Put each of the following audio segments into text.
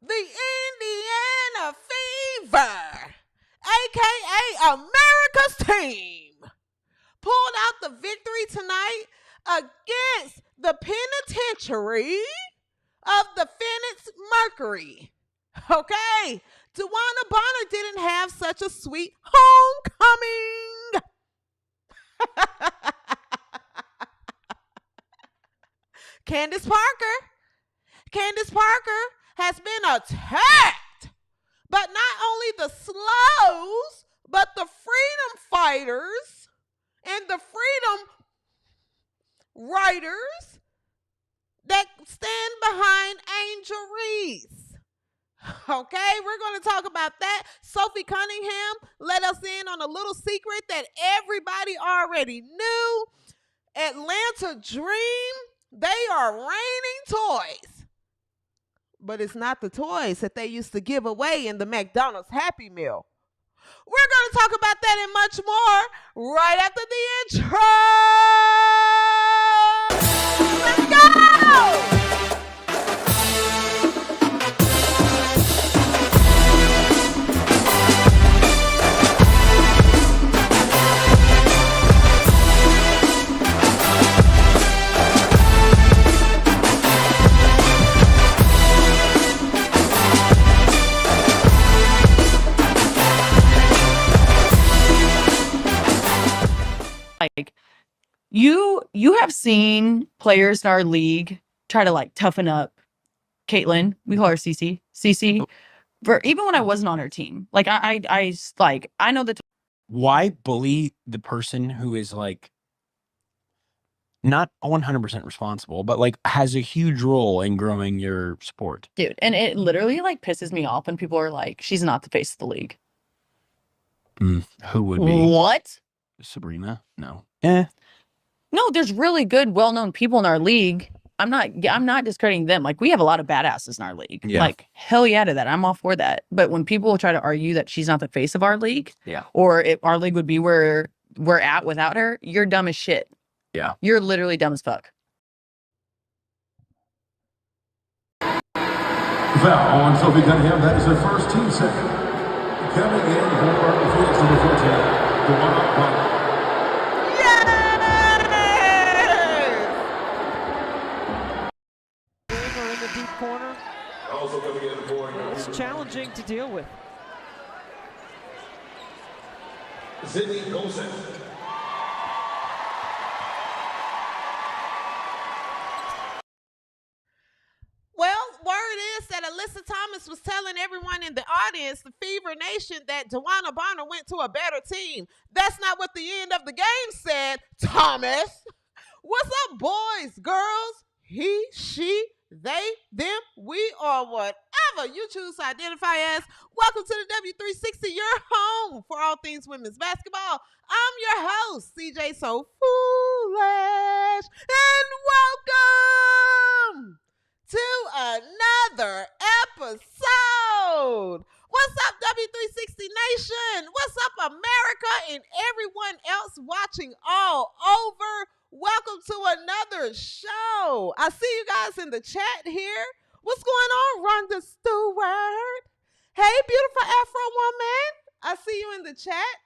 the Indiana Fever, a.k.a. America's team, pulled out the victory tonight against the penitentiary of the Phoenix Mercury. Okay, DeWanna Bonner didn't have such a sweet homecoming. Candace Parker has been attacked, but not only the slows, but the freedom fighters and the freedom writers that stand behind Angel Reese. Okay, we're going to talk about that. Sophie Cunningham let us in on a little secret that everybody already knew. Atlanta Dream, they are raining toys. But it's not the toys that they used to give away in the McDonald's Happy Meal. We're going to talk about that and much more right after the intro. Let's go! Like you have seen players in our league try to like toughen up Caitlin. We call her CC. CC. For even when I wasn't on her team, like I know that. Why bully the person who is like not 100% responsible, but like has a huge role in growing your sport, dude? And it literally like pisses me off when people are like, "She's not the face of the league." Who would be? What? Sabrina? No. No, there's really good, well-known people in our league. I'm not discrediting them. Like, we have a lot of badasses in our league. Yeah. Like, hell yeah to that. I'm all for that. But when people try to argue that she's not the face of our league, yeah, or if our league would be where we're at without her, you're dumb as shit. Yeah. You're literally dumb as fuck. Foul on Sophie Cunningham. That is her first team second. Coming in for Phoenix number 14, DeWanna Bonner. In the deep corner. Also coming in for It's challenging to deal with. Coulson. Well, word is that Alyssa Thomas was telling everyone in the audience, the Fever Nation, that DeWanna Bonner went to a better team. That's not what the end of the game said, Thomas. What's up, boys, girls, he, she, they, them, we, or whatever you choose to identify as? Welcome to the W360, your home for all things women's basketball. I'm your host, CJSoFoolish, and welcome to another episode. What's up, W360 Nation? What's up, America and everyone else watching all over? Welcome to another show. I see you guys in the chat here. What's going on, Rhonda Stewart? Hey, beautiful Afro woman. I see you in the chat.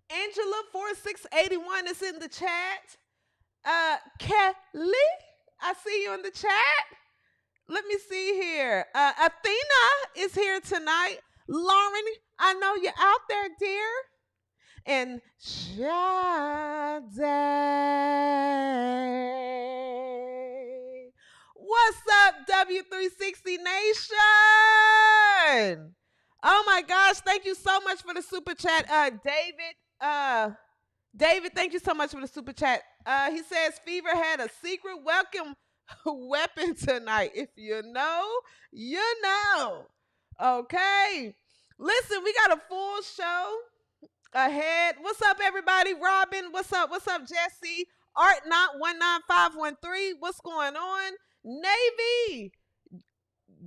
Angela 4681 is in the chat. Kelly, I see you in the chat. Let me see here. Athena is here tonight. Lauren, I know you're out there, dear. And Sade. What's up, W360 Nation? Oh my gosh, thank you so much for the super chat. David, thank you so much for the super chat. He says Fever had a secret welcome weapon tonight. If you know, you know. Okay. Listen, we got a full show ahead. What's up, everybody? Robin, what's up? What's up, Jesse? Art Not 19513, what's going on? Navy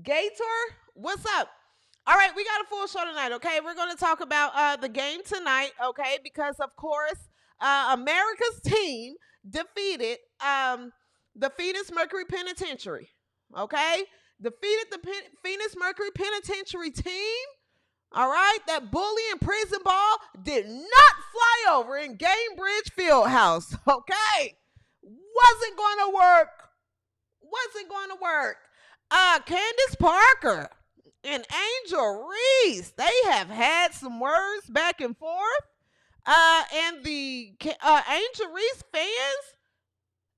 Gator, what's up? All right, we got a full show tonight, okay? We're going to talk about the game tonight, okay? Because, of course, America's team defeated the Phoenix Mercury Penitentiary, okay? defeated the Phoenix Mercury Penitentiary team. All right, that bully in prison ball did not fly over in Gamebridge Fieldhouse. Okay, wasn't going to work. Wasn't going to work. Candace Parker and Angel Reese, they have had some words back and forth. And the Angel Reese fans,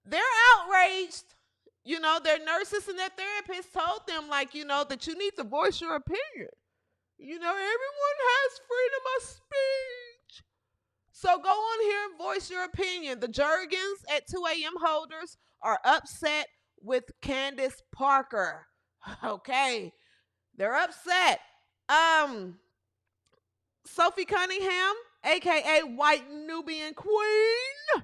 they're outraged. You know, their nurses and their therapists told them, like, you know, that you need to voice your opinion. You know, everyone has freedom of speech. So go on here and voice your opinion. The Jergens at 2 a.m. holders are upset with Candace Parker. Okay. They're upset. Sophie Cunningham, a.k.a. White Nubian Queen.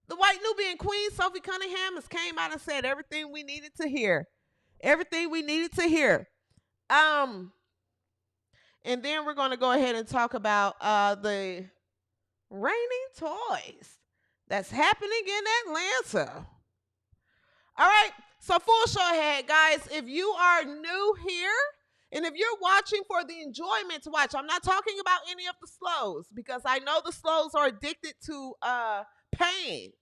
The White Nubian Queen, Sophie Cunningham, has came out and said everything we needed to hear. Everything we needed to hear. And then we're going to go ahead and talk about the raining toys that's happening in Atlanta. All right, so full show ahead, guys. If you are new here, and if you're watching for the enjoyment to watch, I'm not talking about any of the slows, because I know the slows are addicted to pain.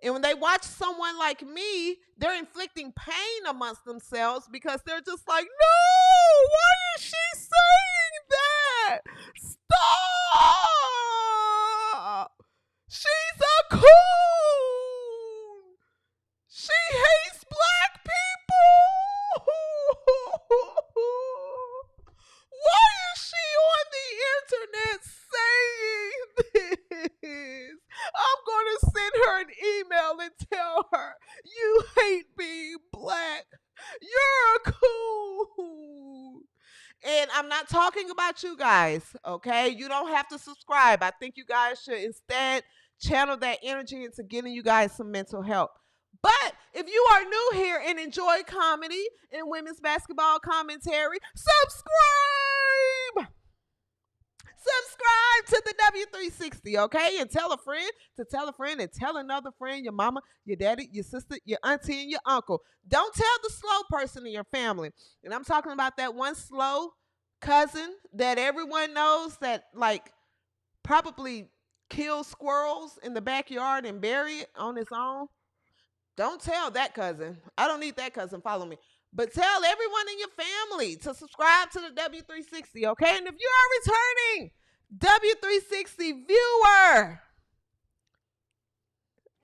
And when they watch someone like me, they're inflicting pain amongst themselves because they're just like, no, why is she saying that? Stop! She's a coon! She hates black people! Why is she on the internet saying this? I'm going to send her an email and tell her, you hate being black. You're a coon. And I'm not talking about you guys, okay? You don't have to subscribe. I think you guys should instead channel that energy into getting you guys some mental help. But if you are new here and enjoy comedy and women's basketball commentary, subscribe! Subscribe to the W360, okay? And tell a friend to tell a friend and tell another friend, your mama, your daddy, your sister, your auntie, and your uncle. Don't tell the slow person in your family. And I'm talking about that one slow cousin that everyone knows that, like, probably kills squirrels in the backyard and bury it on his own. Don't tell that cousin. I don't need that cousin following me. But tell everyone in your family to subscribe to the W360, okay? And if you are returning W360 viewer,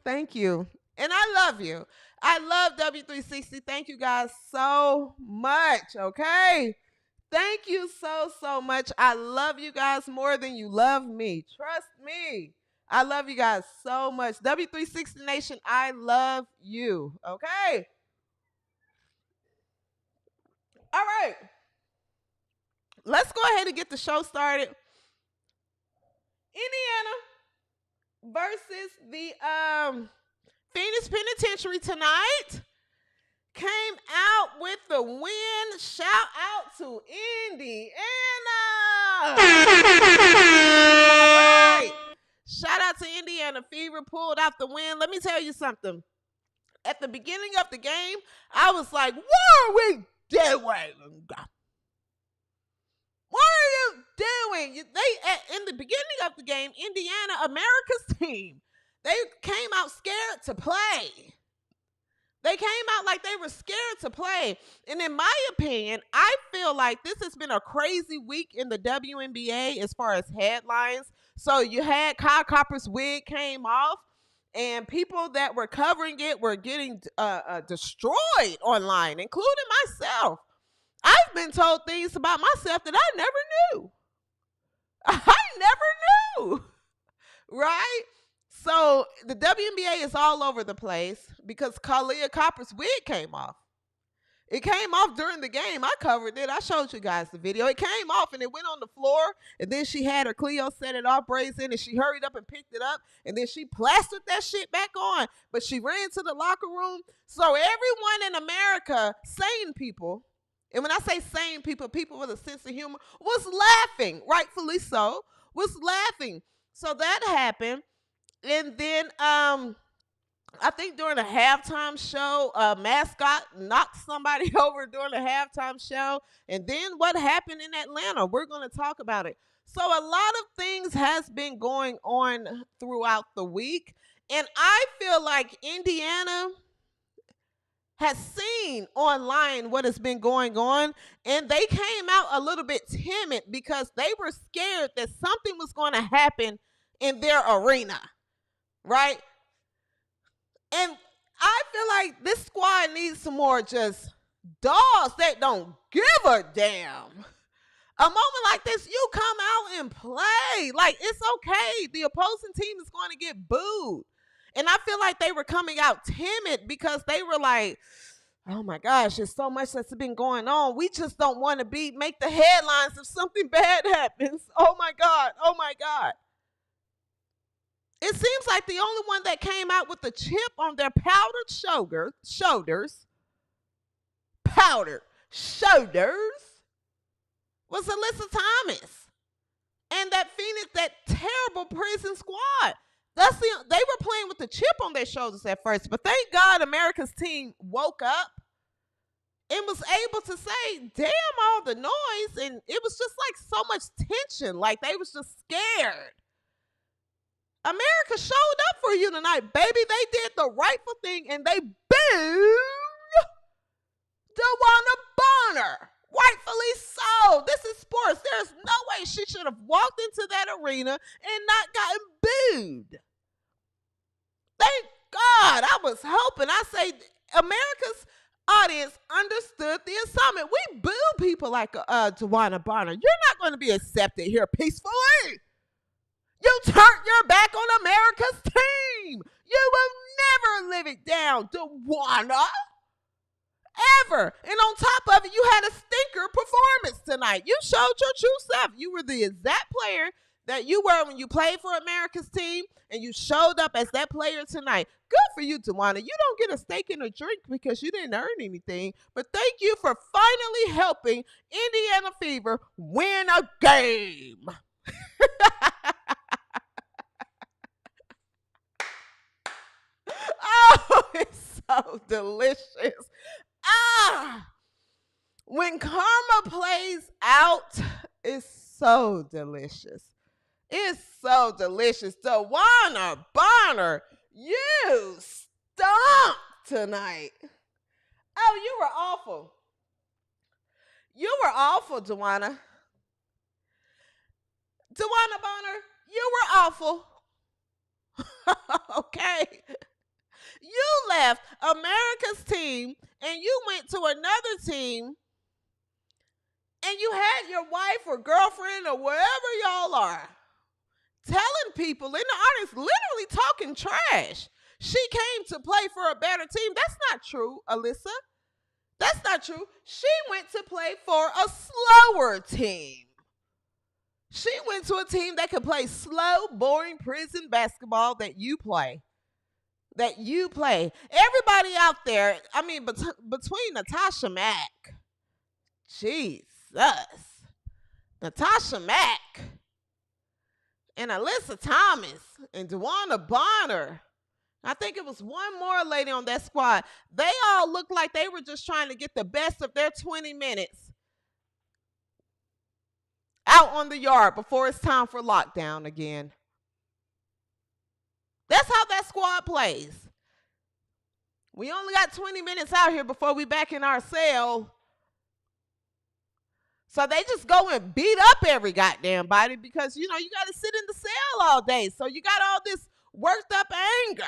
thank you. And I love you. I love W360. Thank you guys so much, okay? Thank you so much. I love you guys more than you love me. Trust me. I love you guys so much. W360 Nation, I love you, okay? All right. Let's go ahead and get the show started. Indiana versus the Phoenix Penitentiary tonight. Came out with the win. Shout out to Indiana. All right. Shout out to Indiana Fever, pulled out the win. Let me tell you something. At the beginning of the game, I was like, what are we doing? What are you doing? In the beginning of the game, Indiana, America's team, they came out scared to play. They came out like they were scared to play. And in my opinion, I feel like this has been a crazy week in the WNBA as far as headlines. So you had Kyle Copper's wig came off, and people that were covering it were getting destroyed online, including myself. I've been told things about myself that I never knew. I never knew, right? So the WNBA is all over the place because Kalia Copper's wig came off. It came off during the game. I covered it. I showed you guys the video. It came off and it went on the floor, and then she had her Cleo set it off, braids in, and she hurried up and picked it up, and then she plastered that shit back on. But she ran to the locker room. So everyone in America, sane people, and when I say sane people, people with a sense of humor, was laughing, rightfully so, was laughing. So that happened. And then I think during a halftime show, a mascot knocked somebody over during a halftime show. And then what happened in Atlanta? We're going to talk about it. So a lot of things has been going on throughout the week. And I feel like Indiana has seen online what has been going on, and they came out a little bit timid because they were scared that something was going to happen in their arena, right? And I feel like this squad needs some more just dogs that don't give a damn. A moment like this, you come out and play. Like, it's okay. The opposing team is going to get booed. And I feel like they were coming out timid because they were like, oh my gosh, there's so much that's been going on. We just don't want to make the headlines if something bad happens. Oh my God. Oh my God. It seems like the only one that came out with the chip on their powdered shoulders was Alyssa Thomas. And that Phoenix, that terrible prison squad. They were playing with the chip on their shoulders at first, but thank God America's team woke up and was able to say, damn all the noise. And it was just like so much tension. Like they was just scared. America showed up for you tonight, baby. They did the rightful thing and they booed DeWanna Bonner. Rightfully so. This is sports. There's no way she should have walked into that arena and not gotten booed. Thank God. I was hoping. I say America's audience understood the assignment. We boo people like DeWanna Bonner. You're not going to be accepted here peacefully. You turned your back on America's team. You will never live it down, DeWanna. Ever. And on top of it, you had a stinker performance tonight. You showed your true self. You were the exact player that you were when you played for America's team, and you showed up as that player tonight. Good for you, DeWanna. You don't get a steak and a drink because you didn't earn anything, but thank you for finally helping Indiana Fever win a game. Oh, it's so delicious. When karma plays out, it's so delicious. It's so delicious. DeWanna Bonner, you stunk tonight. Oh, you were awful. You were awful, DeWanna. DeWanna Bonner, you were awful. Okay. You left America's team and you went to another team and you had your wife or girlfriend or wherever y'all are telling people in the audience, literally talking trash. She came to play for a better team. That's not true, Alyssa. That's not true. She went to play for a slower team. She went to a team that could play slow, boring prison basketball that you play. Everybody out there, I mean, between Natasha Mack, Jesus, Natasha Mack, and Alyssa Thomas, and DeWanna Bonner, I think it was one more lady on that squad. They all looked like they were just trying to get the best of their 20 minutes out on the yard before it's time for lockdown again. That's how that squad plays. We only got 20 minutes out here before we back in our cell. So they just go and beat up every goddamn body because, you know, you got to sit in the cell all day. So you got all this worked up anger.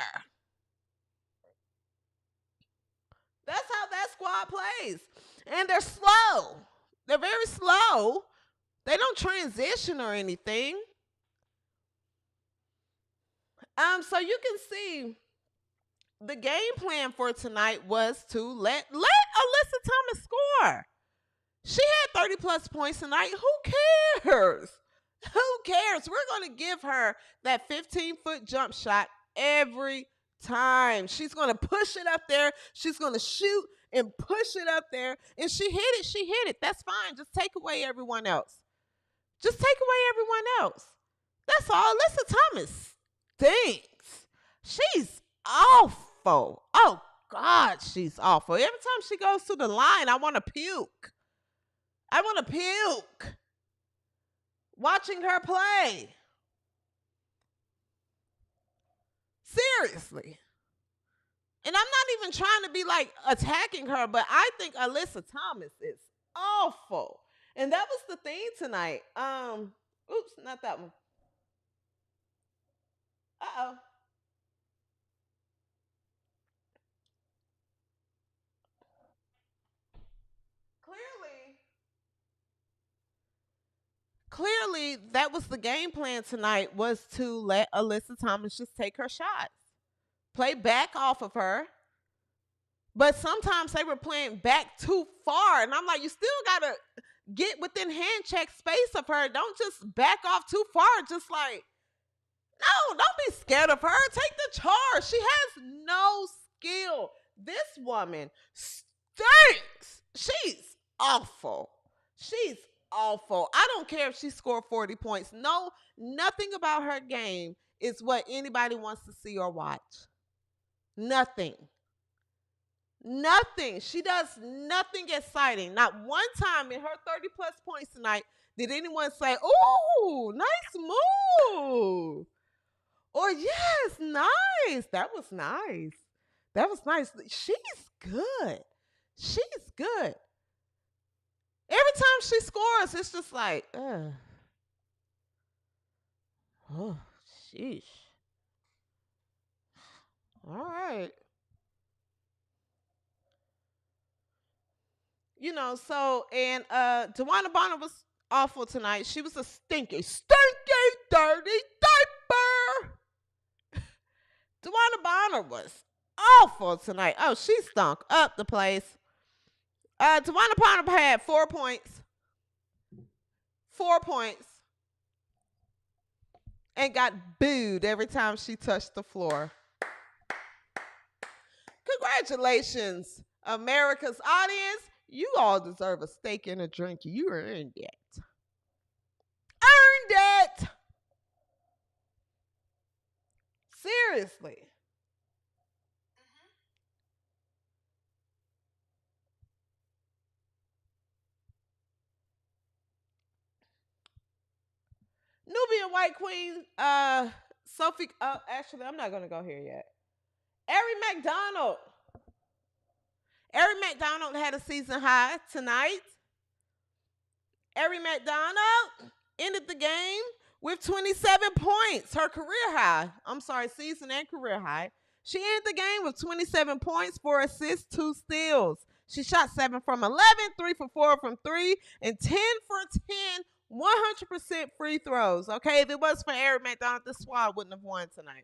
That's how that squad plays. And they're slow. They're very slow. They don't transition or anything. So you can see the game plan for tonight was to let Alyssa Thomas score. She had 30 plus points tonight. Who cares? Who cares? We're going to give her that 15-foot jump shot every time. She's going to push it up there. She's going to shoot and push it up there. And she hit it. She hit it. That's fine. Just take away everyone else. Just take away everyone else. That's all. Alyssa Thomas stinks. She's awful. awful. Oh, God, she's awful. Every time she goes to the line, I want to puke. I want to puke watching her play. Seriously. And I'm not even trying to be like attacking her, but I think Alyssa Thomas is awful. And that was the thing tonight. Oops, not that one. Uh-oh. Clearly, that was the game plan tonight, was to let Alyssa Thomas just take her shots. Play back off of her. But sometimes they were playing back too far. And I'm like, you still got to get within hand check space of her. Don't just back off too far. Just like, no, don't be scared of her. Take the charge. She has no skill. This woman stinks. She's awful. She's awful. I don't care if she scored 40 points. No, nothing about her game is what anybody wants to see or watch. Nothing. Nothing. She does nothing exciting. Not one time in her 30-plus points tonight did anyone say, ooh, nice move. Or, yes, nice. That was nice. That was nice. She's good. She's good. Every time she scores, it's just like, oh, sheesh. All right. You know, so, and DeWanna Bonner was awful tonight. She was a stinky, dirty diaper. DeWanna Bonner was awful tonight. Oh, she stunk up the place. DeWanna Bonner had 4 points. 4 points. And got booed every time she touched the floor. Congratulations, America's audience. You all deserve a steak and a drink. You earned it. Earned it. Seriously. Nubian White Queen, Sophie, actually, I'm not going to go here yet. Ary McDonald. Ary McDonald had a season high tonight. Ary McDonald ended the game with 27 points, her career high. I'm sorry, season and career high. She ended the game with 27 points, 4 assists, 2 steals. She shot 7 from 11, 3 for 4 from 3, and 10 for 10, 100% free throws. Okay, if it was for Ary McDonald, this squad wouldn't have won tonight.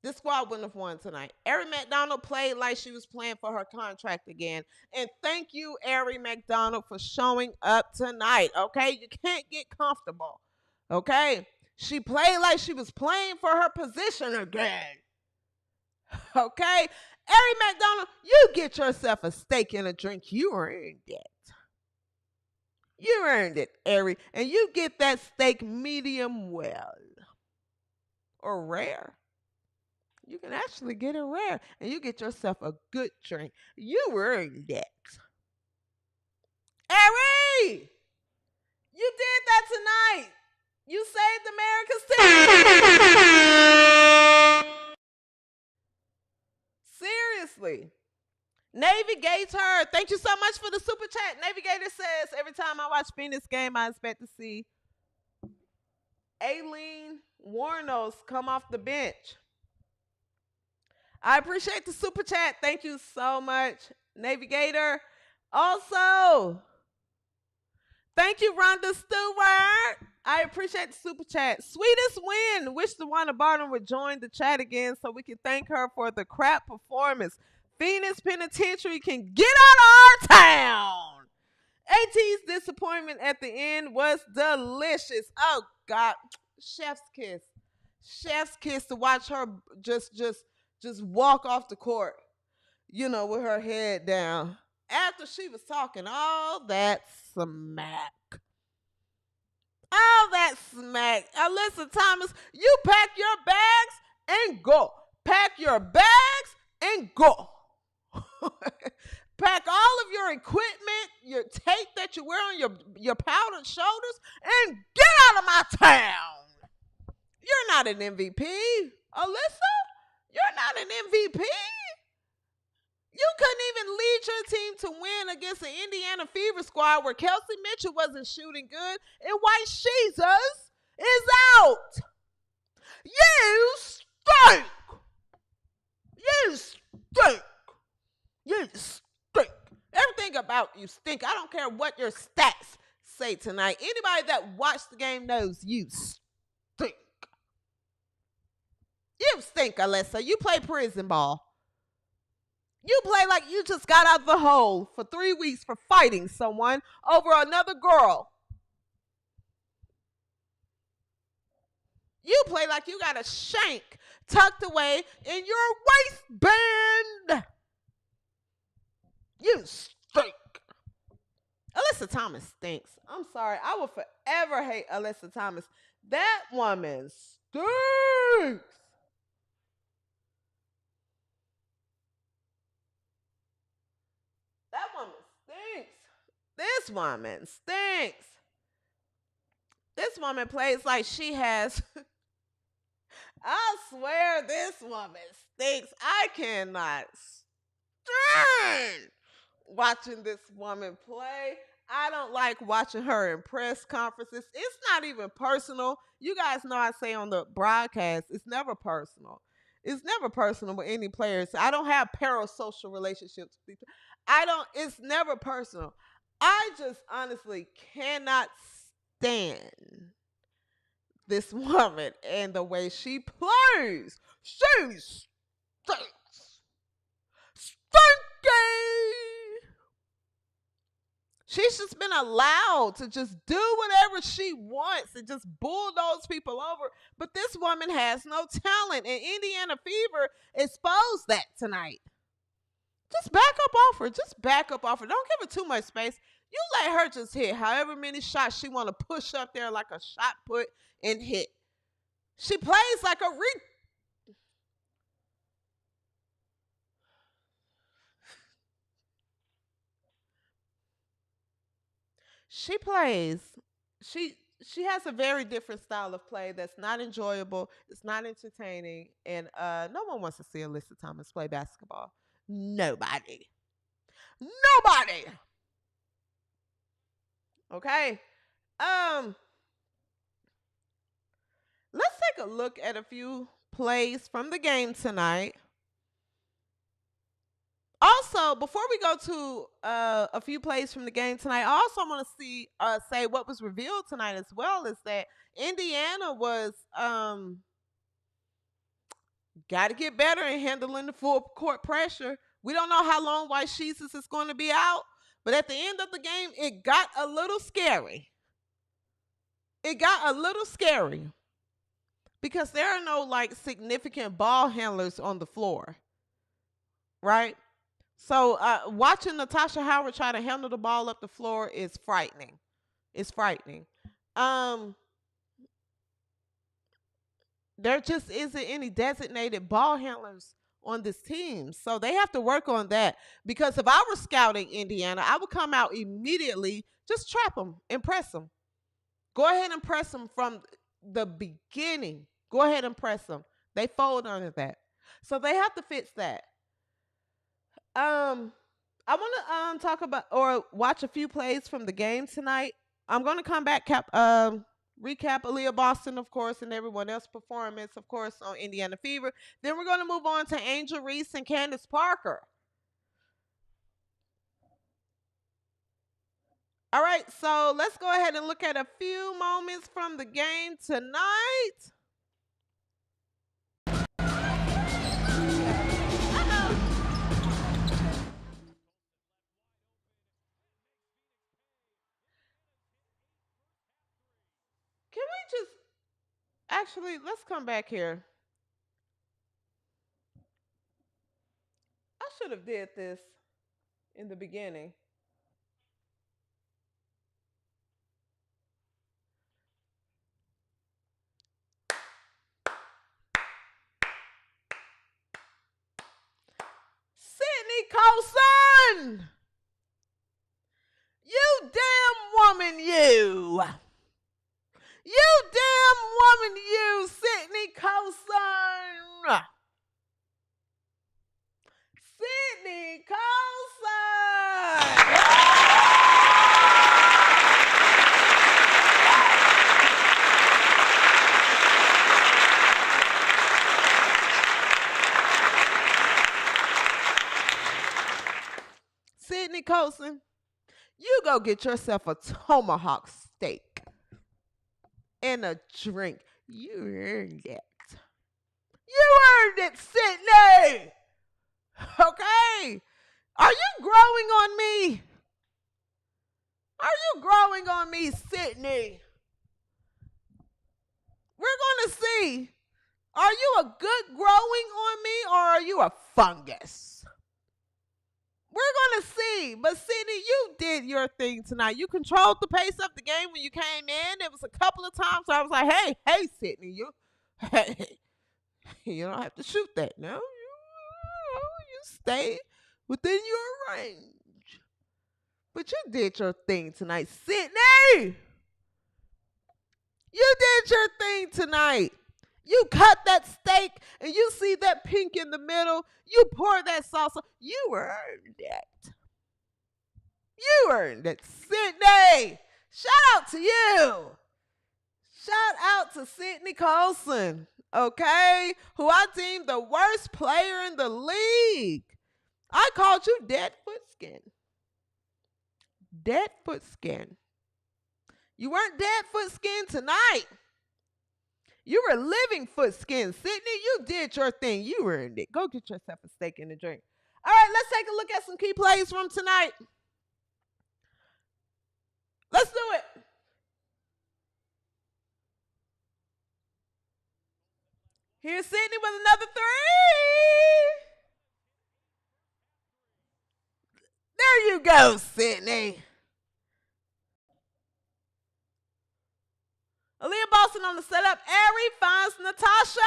This squad wouldn't have won tonight. Ary McDonald played like she was playing for her contract again. And thank you, Ary McDonald, for showing up tonight, okay? You can't get comfortable, okay? She played like she was playing for her position again, okay? Ary McDonald, you get yourself a steak and a drink. You earned it. You earned it, Ary. And you get that steak medium well or rare. You can actually get it rare, and you get yourself a good drink. You earned it. Ary! You did that tonight. You saved America's team. Seriously. Navigator, thank you so much for the super chat. Navigator says, every time I watch Phoenix game, I expect to see Aileen Warnos come off the bench. I appreciate the super chat. Thank you so much, Navigator. Also, thank you, Rhonda Stewart. I appreciate the super chat. Sweetest win. Wish DeWanna Bonner would join the chat again so we can thank her for the crap performance. Phoenix Penitentiary can get out of our town. AT's disappointment at the end was delicious. Oh, God. Chef's kiss. Chef's kiss to watch her just walk off the court, you know, with her head down. After she was talking all that smack. All that smack. Alyssa Thomas, you pack your bags and go. Pack your bags and go. Pack all of your equipment, your tape that you wear on your powdered shoulders, and get out of my town. You're not an MVP, Alyssa. You're not an MVP. You couldn't even lead your team to win against the Indiana Fever squad where Kelsey Mitchell wasn't shooting good and White Jesus is out. You stink. You stink. You stink. Everything about you stink. I don't care what your stats say tonight. Anybody that watched the game knows you stink. You stink, Alyssa. You play prison ball. You play like you just got out of the hole for 3 weeks for fighting someone over another girl. You play like you got a shank tucked away in your waistband. You stink. Alyssa Thomas stinks. I'm sorry. I will forever hate Alyssa Thomas. That woman stinks. That woman stinks. This woman stinks. This woman plays like she has. I swear this woman stinks. I cannot stand watching this woman play. I don't like watching her in press conferences. It's not even personal. You guys know I say on the broadcast, it's never personal. It's never personal with any players. I don't have parasocial relationships with people. It's never personal. I just honestly cannot stand this woman and the way she plays. She stinks. Stinky. She's just been allowed to just do whatever she wants and just bulldoze people over. But this woman has no talent, and Indiana Fever exposed that tonight. Just back up off her. Just back up off her. Don't give her too much space. You let her just hit however many shots she want to push up there like a shot put and hit. She plays like a she has a very different style of play that's not enjoyable. It's not entertaining, and no one wants to see Alyssa Thomas play basketball. Nobody. Okay. Let's take a look at a few plays from the game tonight. Also, before we go to a few plays from the game tonight, I also want to say what was revealed tonight as well is that Indiana was got to get better in handling the full court pressure. We don't know how long White Jesus is going to be out, but at the end of the game, it got a little scary. Because there are no significant ball handlers on the floor, right? So watching Natasha Howard try to handle the ball up the floor is frightening. It's frightening. There just isn't any designated ball handlers on this team. So they have to work on that. Because if I were scouting Indiana, I would come out immediately, just trap them and press them. Go ahead and press them from the beginning. Go ahead and press them. They fold under that. So they have to fix that. I want to talk about or watch a few plays from the game tonight. I'm going to come back recap Aaliyah Boston, of course, and everyone else's performance, of course, on Indiana Fever. Then we're going to move on to Angel Reese and Candace Parker. All right, so let's go ahead and look at a few moments from the game tonight. Can we just actually, let's come back here. I should have did this in the beginning. Coulson. You damn woman, you. You damn woman, you, Sydney Coulson. Sydney Coulson. Sydney Coulson, you go get yourself a tomahawk steak and a drink. You earned it. You earned it, Sydney. Okay. Are you growing on me? Are you growing on me, Sydney? We're going to see. Are you a good growing on me or are you a fungus? We're going to see. But Sydney, you did your thing tonight. You controlled the pace of the game when you came in. It was a couple of times where I was like, hey, Sydney, you don't have to shoot that. No, you stay within your range. But you did your thing tonight, Sydney. You did your thing tonight. You cut that steak and you see that pink in the middle. You pour that salsa. You earned it. You earned it, Sydney. Shout out to you. Shout out to Sydney Coulson, okay, who I deemed the worst player in the league. I called you dead foot skin. Dead foot skin. You weren't dead foot skin tonight. You were living foot skin. Sydney, you did your thing. You earned it. Go get yourself a steak and a drink. All right, let's take a look at some key plays from tonight. Let's do it. Here's Sydney with another three. There you go, Sydney. Aaliyah Boston on the setup. Ary finds Natasha.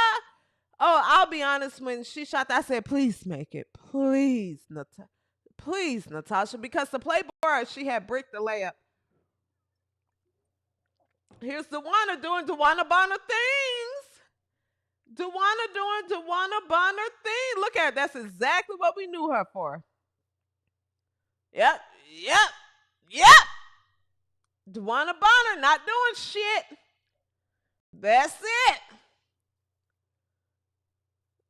Oh, I'll be honest. When she shot that, I said, please make it. Please, Natasha. Because the playboard, she had bricked the layup. Here's DeWanna doing DeWanna Bonner things. DeWanna doing DeWanna Bonner thing. Look at it. That's exactly what we knew her for. Yep. DeWanna Bonner not doing shit. That's it.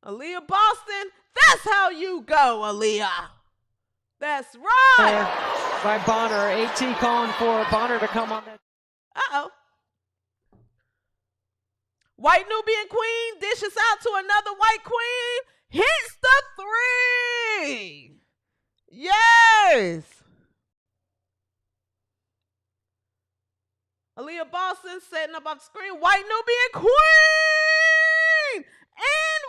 Aaliyah Boston, that's how you go, Aaliyah. That's right. By Bonner. AT calling for Bonner to come on that. Uh-oh. White Nubian Queen dishes out to another white queen. Hits the three. Yes. Aaliyah Boston setting up off the screen. White Nubian Queen. And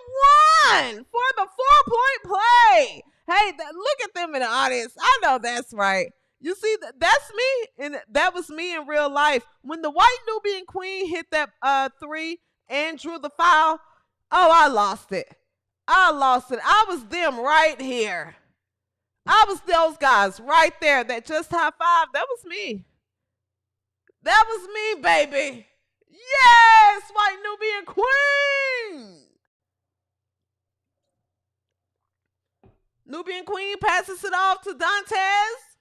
one for the 4-point play. Hey, look at them in the audience. I know that's right. You see, that's me, and that was me in real life. When the White Nubian Queen hit that three and drew the foul, oh, I lost it. I was them right here. I was those guys right there that just high-fived. That was me. That was me, baby. Yes, White Nubian Queen. Nubian Queen passes it off to Dantes.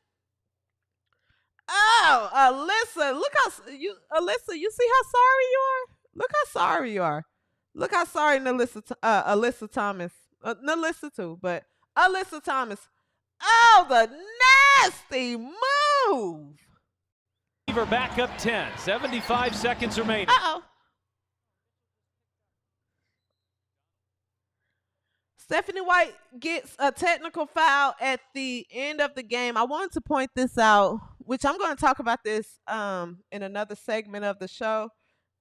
Oh, Alyssa, Alyssa, you see how sorry you are? Look how sorry you are. Look how sorry Alyssa Thomas. Nalissa too, but Alyssa Thomas. Oh, the nasty move. We're back up 10. 75 seconds remaining. Uh-oh. Stephanie White gets a technical foul at the end of the game. I wanted to point this out, which I'm going to talk about this in another segment of the show.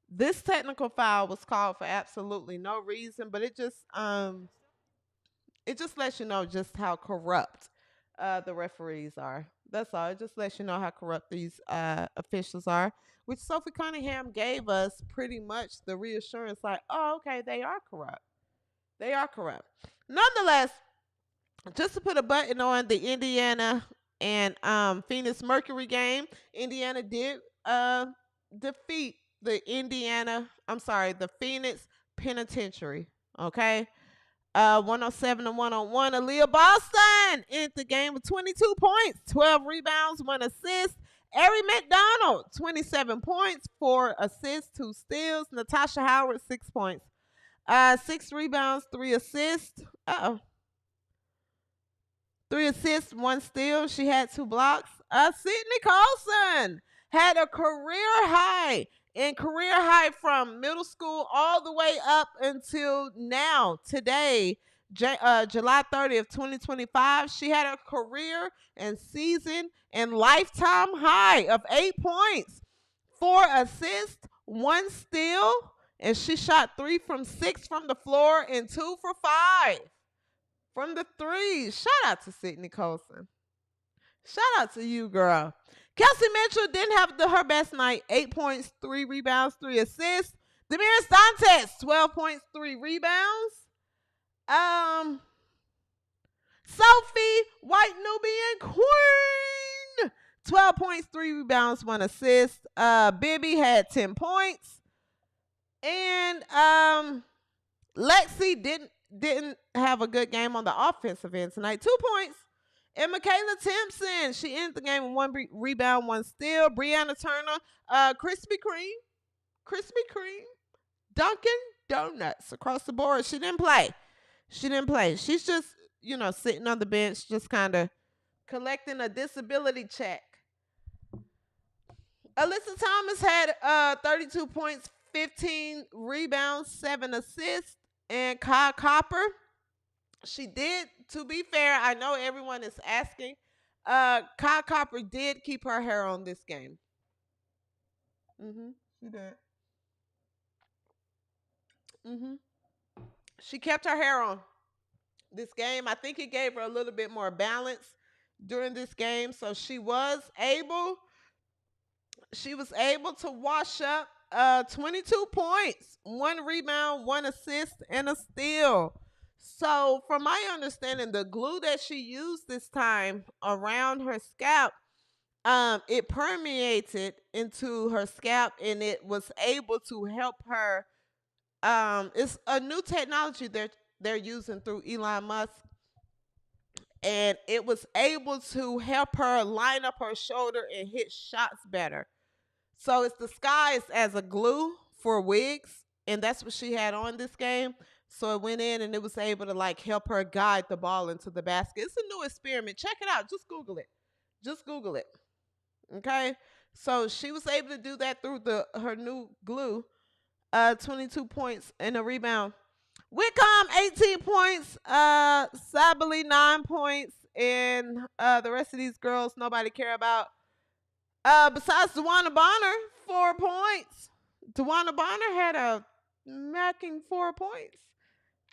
This technical foul was called for absolutely no reason, but it just lets you know just how corrupt the referees are. That's all. It just lets you know how corrupt these officials are, which Sophie Cunningham gave us pretty much the reassurance like, oh, okay, they are corrupt. They are corrupt. Nonetheless, just to put a button on the Indiana and Phoenix Mercury game, Indiana did defeat the Phoenix Penitentiary. Okay. 107 to 101. Aaliyah Boston in the game with 22 points, 12 rebounds, 1 assist. Ary McDonald, 27 points, 4 assists, 2 steals. Natasha Howard, 6 points. 6 rebounds, 3 assists. 3 assists, 1 steal. She had 2 blocks. Sydney Coulson had a career high from middle school all the way up until now, today, July 30th, 2025. She had a career and season and lifetime high of 8 points, 4 assists, 1 steal, and she shot 3 from 6 from the floor and 2 for 5 from the 3. Shout out to Sydney Coulson. Shout out to you, girl. Kelsey Mitchell didn't have her best night. 8 points, 3 rebounds, 3 assists. Damiris Dantes, 12 points, 3 rebounds. Sophie White Nubian Queen, 12 points, 3 rebounds, 1 assist. Bibby had 10 points. And Lexi didn't have a good game on the offensive end tonight. 2 points. And Michaela Timpson, she ended the game with 1 rebound, 1 steal. Brianna Turner, Krispy Kreme, Dunkin' Donuts across the board. She didn't play. She's just, sitting on the bench, just kind of collecting a disability check. Alyssa Thomas had 32 points, 15 rebounds, 7 assists. And Kai Copper, she did, to be fair, I know everyone is asking, Kai Copper did keep her hair on this game. She did. She kept her hair on this game. I think it gave her a little bit more balance during this game. So she was able to wash up 22 points, 1 rebound, 1 assist, and a steal. So from my understanding, the glue that she used this time around her scalp, it permeated into her scalp, and it was able to help her. It's a new technology they're using through Elon Musk, and it was able to help her line up her shoulder and hit shots better. So it's disguised as a glue for wigs, and that's what she had on this game. So it went in, and it was able to help her guide the ball into the basket. It's a new experiment. Check it out. Just Google it. Okay. So she was able to do that through her new glue. 22 points and a rebound. Whitcomb, 18 points. Sabally, 9 points. And the rest of these girls, nobody care about. Besides DeWanna Bonner, 4 points. DeWanna Bonner had a macking 4 points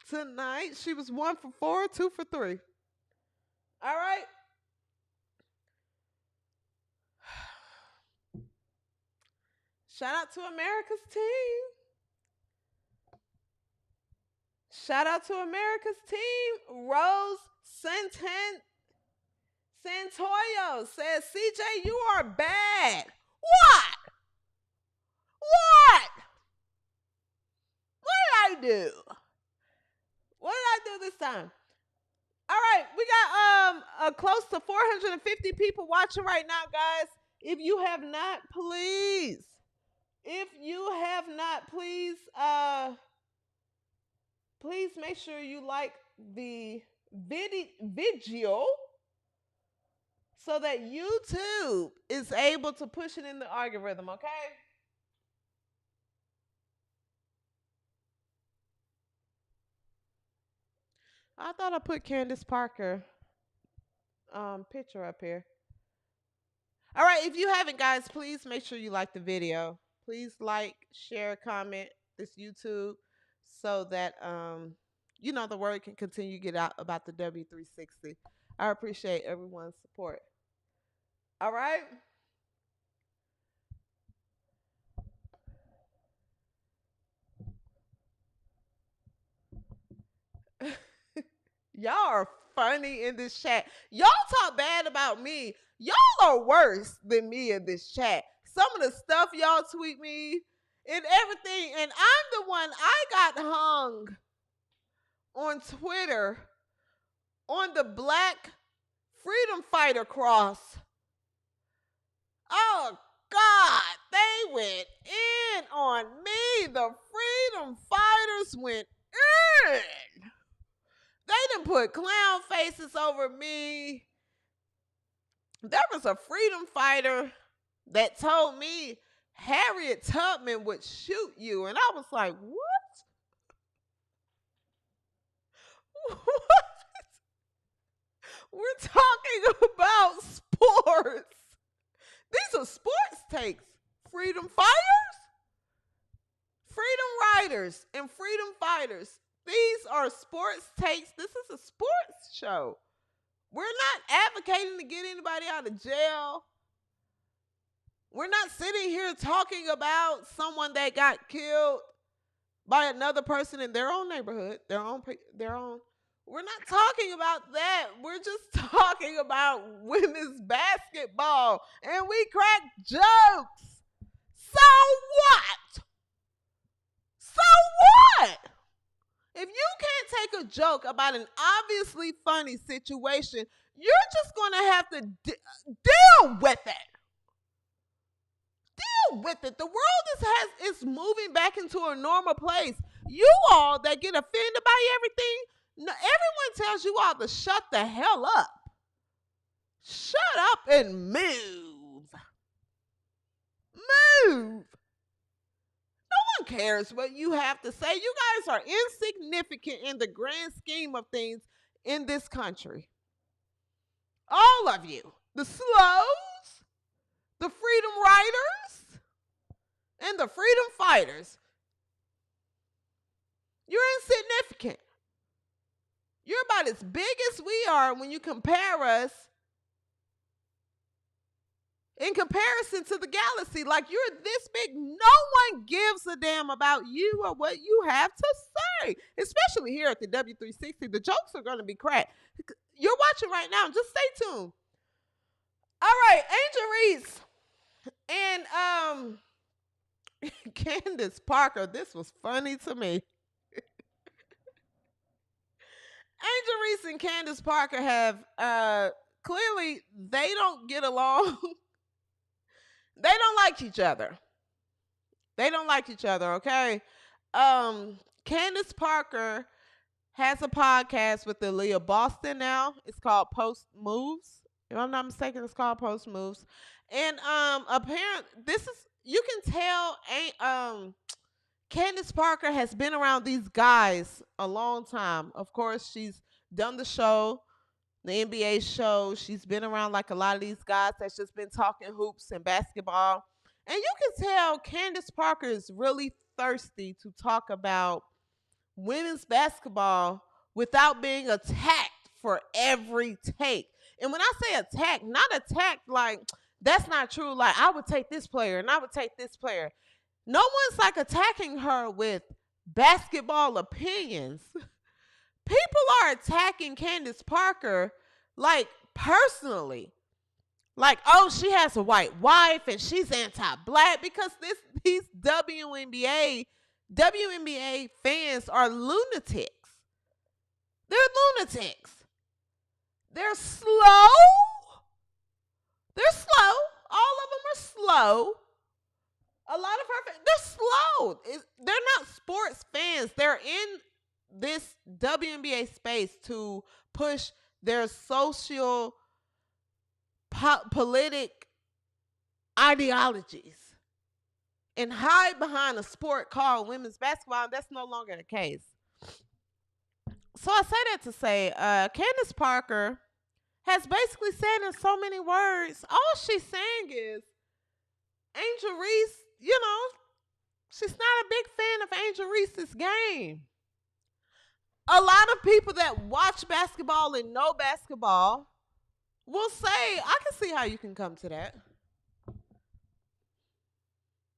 tonight. She was 1 for 4, 2 for 3. All right. Shout out to America's team. Rose Santoyo says, CJ, you are bad. What? What did I do? What did I do this time? All right, we got close to 450 people watching right now, guys. If you have not, please, please make sure you like the video so that YouTube is able to push it in the algorithm, okay? I thought I put Candace Parker picture up here. All right, if you haven't, guys, please make sure you like the video. Please like, share, comment this YouTube so that the word can continue to get out about the W360. I appreciate everyone's support. All right. Y'all are funny in this chat. Y'all talk bad about me. Y'all are worse than me in this chat. Some of the stuff y'all tweet me and everything, and I'm the one, I got hung on Twitter on the Black Freedom Fighter cross. Oh, God, they went in on me. The freedom fighters went in. They done put clown faces over me. There was a freedom fighter that told me Harriet Tubman would shoot you. And I was like, what? What? We're talking about sports. These are sports takes. Freedom fighters, freedom riders, and freedom fighters. These are sports takes. This is a sports show. We're not advocating to get anybody out of jail. We're not sitting here talking about someone that got killed by another person in their own neighborhood, their own. We're not talking about that. We're just talking about women's basketball, and we crack jokes. So what? So what? If you can't take a joke about an obviously funny situation, you're just going to have to deal with it. Deal with it. The world is moving back into a normal place. You all that get offended by everything, no, everyone tells you all to shut the hell up. Shut up and move. Move. No one cares what you have to say. You guys are insignificant in the grand scheme of things in this country. All of you. The slows, the freedom riders, and the freedom fighters. You're insignificant. You're about as big as we are when you compare us in comparison to the galaxy. Like, you're this big. No one gives a damn about you or what you have to say, especially here at the W360. The jokes are going to be cracked. You're watching right now. Just stay tuned. All right, Angel Reese and Candace Parker. This was funny to me. Angel Reese and Candace Parker have clearly, they don't get along. They don't like each other. They don't like each other, okay? Candace Parker has a podcast with Aaliyah Boston now. It's called Post Moves. If I'm not mistaken, it's called Post Moves. And apparently, you can tell Candace Parker has been around these guys a long time. Of course, she's done the show, the NBA show. She's been around like a lot of these guys that's just been talking hoops and basketball. And you can tell Candace Parker is really thirsty to talk about women's basketball without being attacked for every take. And when I say attacked, not attacked like, that's not true. Like, I would take this player and I would take this player. No one's like attacking her with basketball opinions. People are attacking Candace Parker like personally. Like, oh, she has a white wife and she's anti-black, because these WNBA fans are lunatics. They're lunatics. They're slow. They're slow. All of them are slow. A lot of her fans, they're slow. They're not sports fans. They're in this WNBA space to push their social politic ideologies and hide behind a sport called women's basketball. And that's no longer the case. So I say that to say, Candace Parker has basically said in so many words, all she's saying is, Angel Reese, you know, she's not a big fan of Angel Reese's game. A lot of people that watch basketball and know basketball will say, I can see how you can come to that.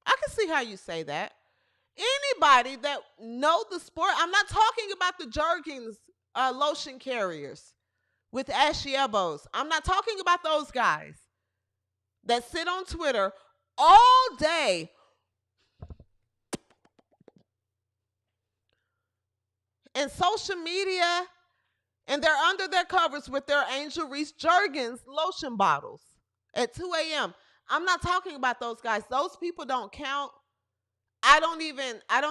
I can see how you say that. Anybody that know the sport, I'm not talking about the Jergens lotion carriers. with ashy elbows. I'm not talking about those guys that sit on Twitter all day and social media, and they're under their covers with their Angel Reese Jergens lotion bottles at 2 a.m. I'm not talking about those guys. Those people don't count. I don't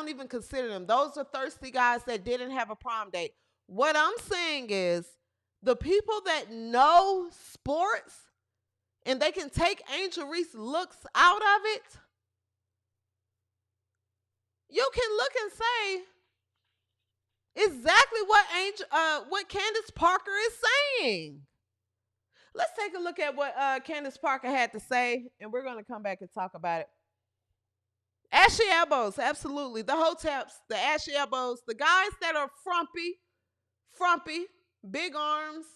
even consider them. Those are thirsty guys that didn't have a prom date. What I'm saying is the people that know sports and they can take Angel Reese looks out of it, you can look and say exactly what Candace Parker is saying. Let's take a look at what Candace Parker had to say, and we're going to come back and talk about it. Ashy elbows, absolutely. The hoteps, the ashy elbows, the guys that are frumpy, big arms,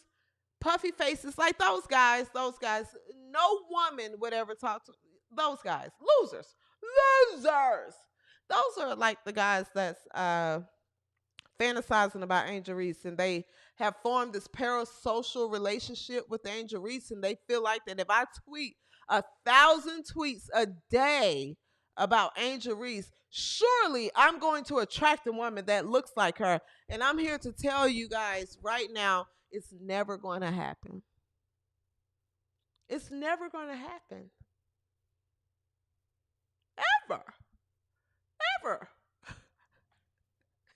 puffy faces, like those guys. No woman would ever talk to those guys. Losers. Those are like the guys that's fantasizing about Angel Reese, and they have formed this parasocial relationship with Angel Reese, and they feel like that if I tweet 1,000 tweets a day about Angel Reese, surely I'm going to attract a woman that looks like her. And I'm here to tell you guys right now, it's never going to happen. It's never going to happen. Ever.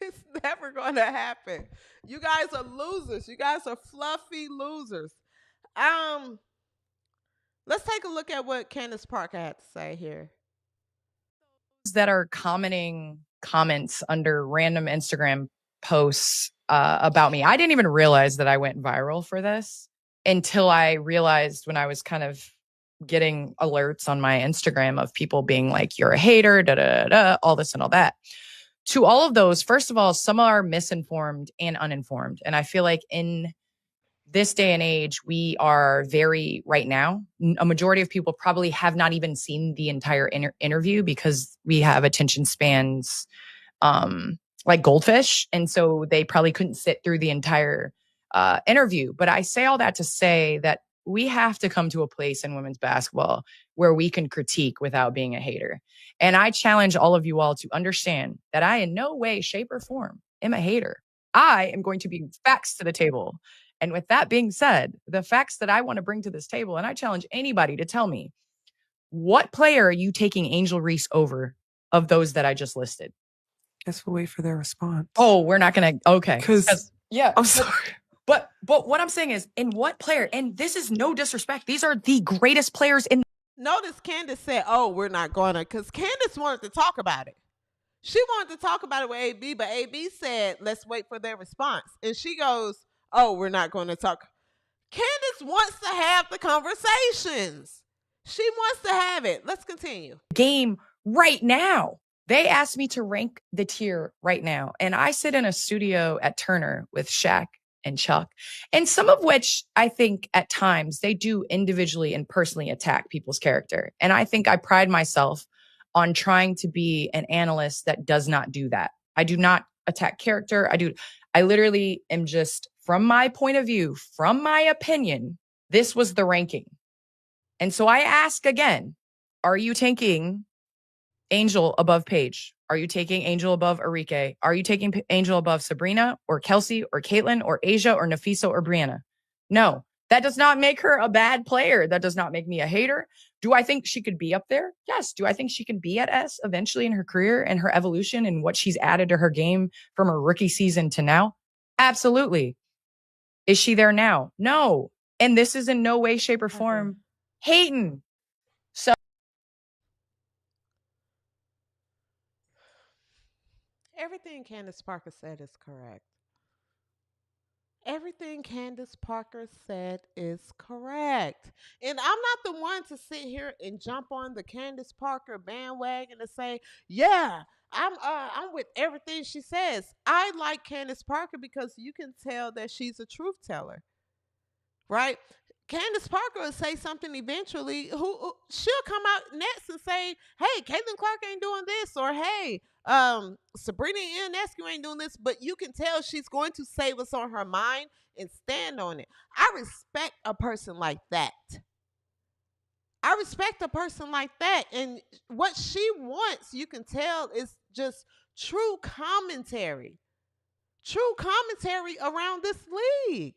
It's never going to happen. You guys are losers. You guys are fluffy losers. Let's take a look at what Candace Parker had to say here. That are commenting comments under random Instagram posts about me. I didn't even realize that I went viral for this until I realized when I was kind of getting alerts on my Instagram of people being like, you're a hater, all this and all that. To all of those, first of all, some are misinformed and uninformed. And I feel like in this day and age, we are right now, a majority of people probably have not even seen the entire interview because we have attention spans like goldfish. And so they probably couldn't sit through the entire interview. But I say all that to say that we have to come to a place in women's basketball where we can critique without being a hater. And I challenge all of you all to understand that I in no way, shape, or form am a hater. I am going to bring facts to the table. And with that being said, the facts that I want to bring to this table, and I challenge anybody to tell me, what player are you taking Angel Reese over of those that I just listed? Guess we'll wait for their response. Oh, we're not going to. Okay. Because yeah. I'm sorry. But what I'm saying is, in what player, and this is no disrespect, these are the greatest players in. Notice Candace said, oh, we're not going to, because Candace wanted to talk about it. She wanted to talk about it with AB, but AB said, let's wait for their response. And she goes, oh, we're not going to talk. Candace wants to have the conversations. She wants to have it. Let's continue. Game right now. They asked me to rank the tier right now. And I sit in a studio at Turner with Shaq and Chuck, and some of which I think at times they do individually and personally attack people's character. And I think I pride myself on trying to be an analyst that does not do that. I do not attack character. I literally am just, from my point of view, from my opinion, this was the ranking. And so I ask again, are you taking Angel above Paige? Are you taking Angel above Arike? Are you taking Angel above Sabrina or Kelsey or Caitlin or Asia or Nafisa or Brianna? No, that does not make her a bad player. That does not make me a hater. Do I think she could be up there? Yes. Do I think she can be at S eventually in her career and her evolution and what she's added to her game from her rookie season to now? Absolutely. Is she there now? No. And this is in no way, shape, or form hating. So everything Candace Parker said is correct. Everything Candace Parker said is correct. And I'm not the one to sit here and jump on the Candace Parker bandwagon and say, yeah, I'm with everything she says. I like Candace Parker because you can tell that she's a truth teller, right? Candace Parker will say something eventually. Who she'll come out next and say, "Hey, Caitlin Clark ain't doing this," or "Hey, Sabrina Ionescu ain't doing this." But you can tell she's going to say what's on her mind and stand on it. I respect a person like that. I respect a person like that, and what she wants, you can tell, is just true commentary around this league.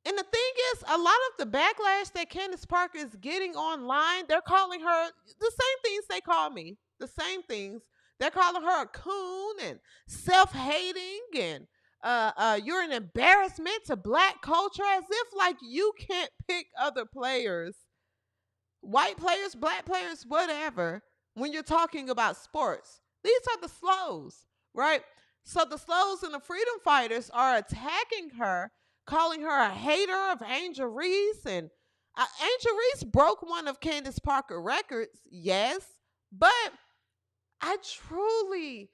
And the thing is, a lot of the backlash that Candace Parker is getting online, they're calling her the same things they call me. The same things. They're calling her a coon and self-hating and you're an embarrassment to black culture, as if like you can't pick other players, white players, black players, whatever, when you're talking about sports. These are the slows, right? So the slows and the freedom fighters are attacking her, calling her a hater of Angel Reese. And Angel Reese broke one of Candace Parker records, yes, but I truly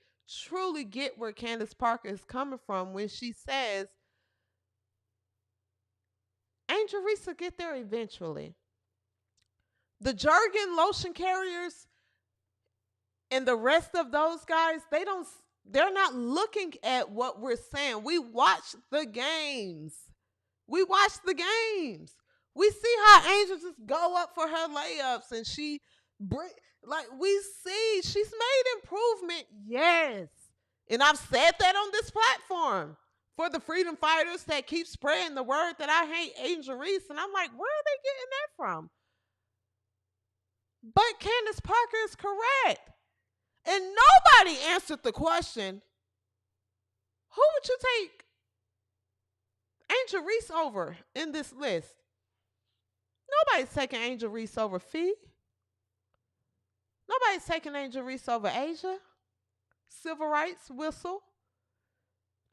get where Candace Parker is coming from when she says Angel Reese will get there eventually. The Jergen lotion carriers and the rest of those guys, they're not looking at what we're saying. We watch the games. We see how Angel just go up for her layups and we see she's made improvement, yes. And I've said that on this platform for the freedom fighters that keep spreading the word that I hate Angel Reese. And I'm like, where are they getting that from? But Candace Parker is correct. And nobody answered the question, who would you take Angel Reese over in this list? Nobody's taking Angel Reese over Fee. Nobody's taking Angel Reese over Asia. Civil rights whistle.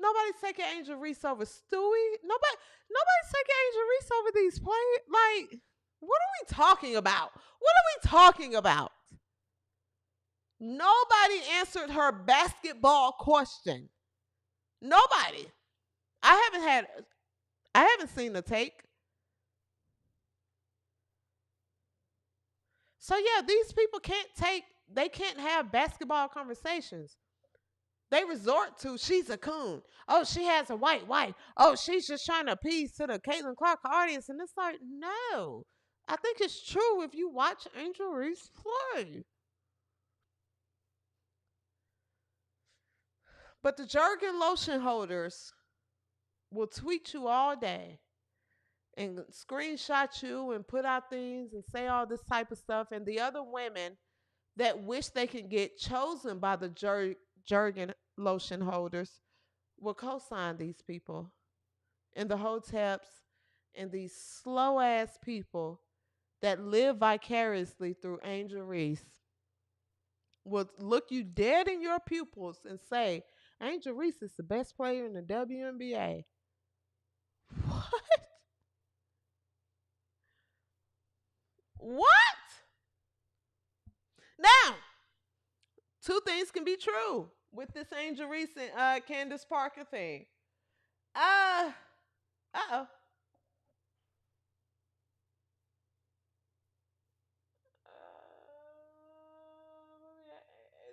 Nobody's taking Angel Reese over Stewie. Nobody's taking Angel Reese over these players. Like, what are we talking about? Nobody answered her basketball question. Nobody. I haven't seen the take. So yeah, these people they can't have basketball conversations. They resort to, she's a coon. Oh, she has a white wife. Oh, she's just trying to appease to the Caitlin Clark audience. And it's like, no. I think it's true if you watch Angel Reese play. But the Jergen lotion holders will tweet you all day and screenshot you and put out things and say all this type of stuff. And the other women that wish they can get chosen by the Jergen lotion holders will co-sign these people. And the hoteps and these slow-ass people that live vicariously through Angel Reese will look you dead in your pupils and say, Angel Reese is the best player in the WNBA. What? What? Now, two things can be true with this Angel Reese and Candace Parker thing. Uh-oh.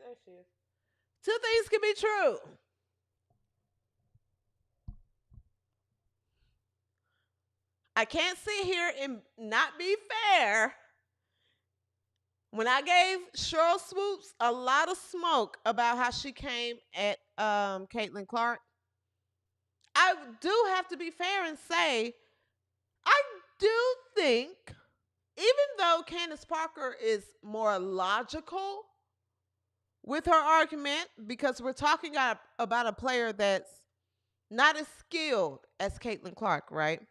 There she is. Two things can be true. I can't sit here and not be fair. When I gave Cheryl Swoops a lot of smoke about how she came at Caitlin Clark, I do have to be fair and say, I do think, even though Candace Parker is more logical with her argument, because we're talking about a player that's not as skilled as Caitlin Clark, right?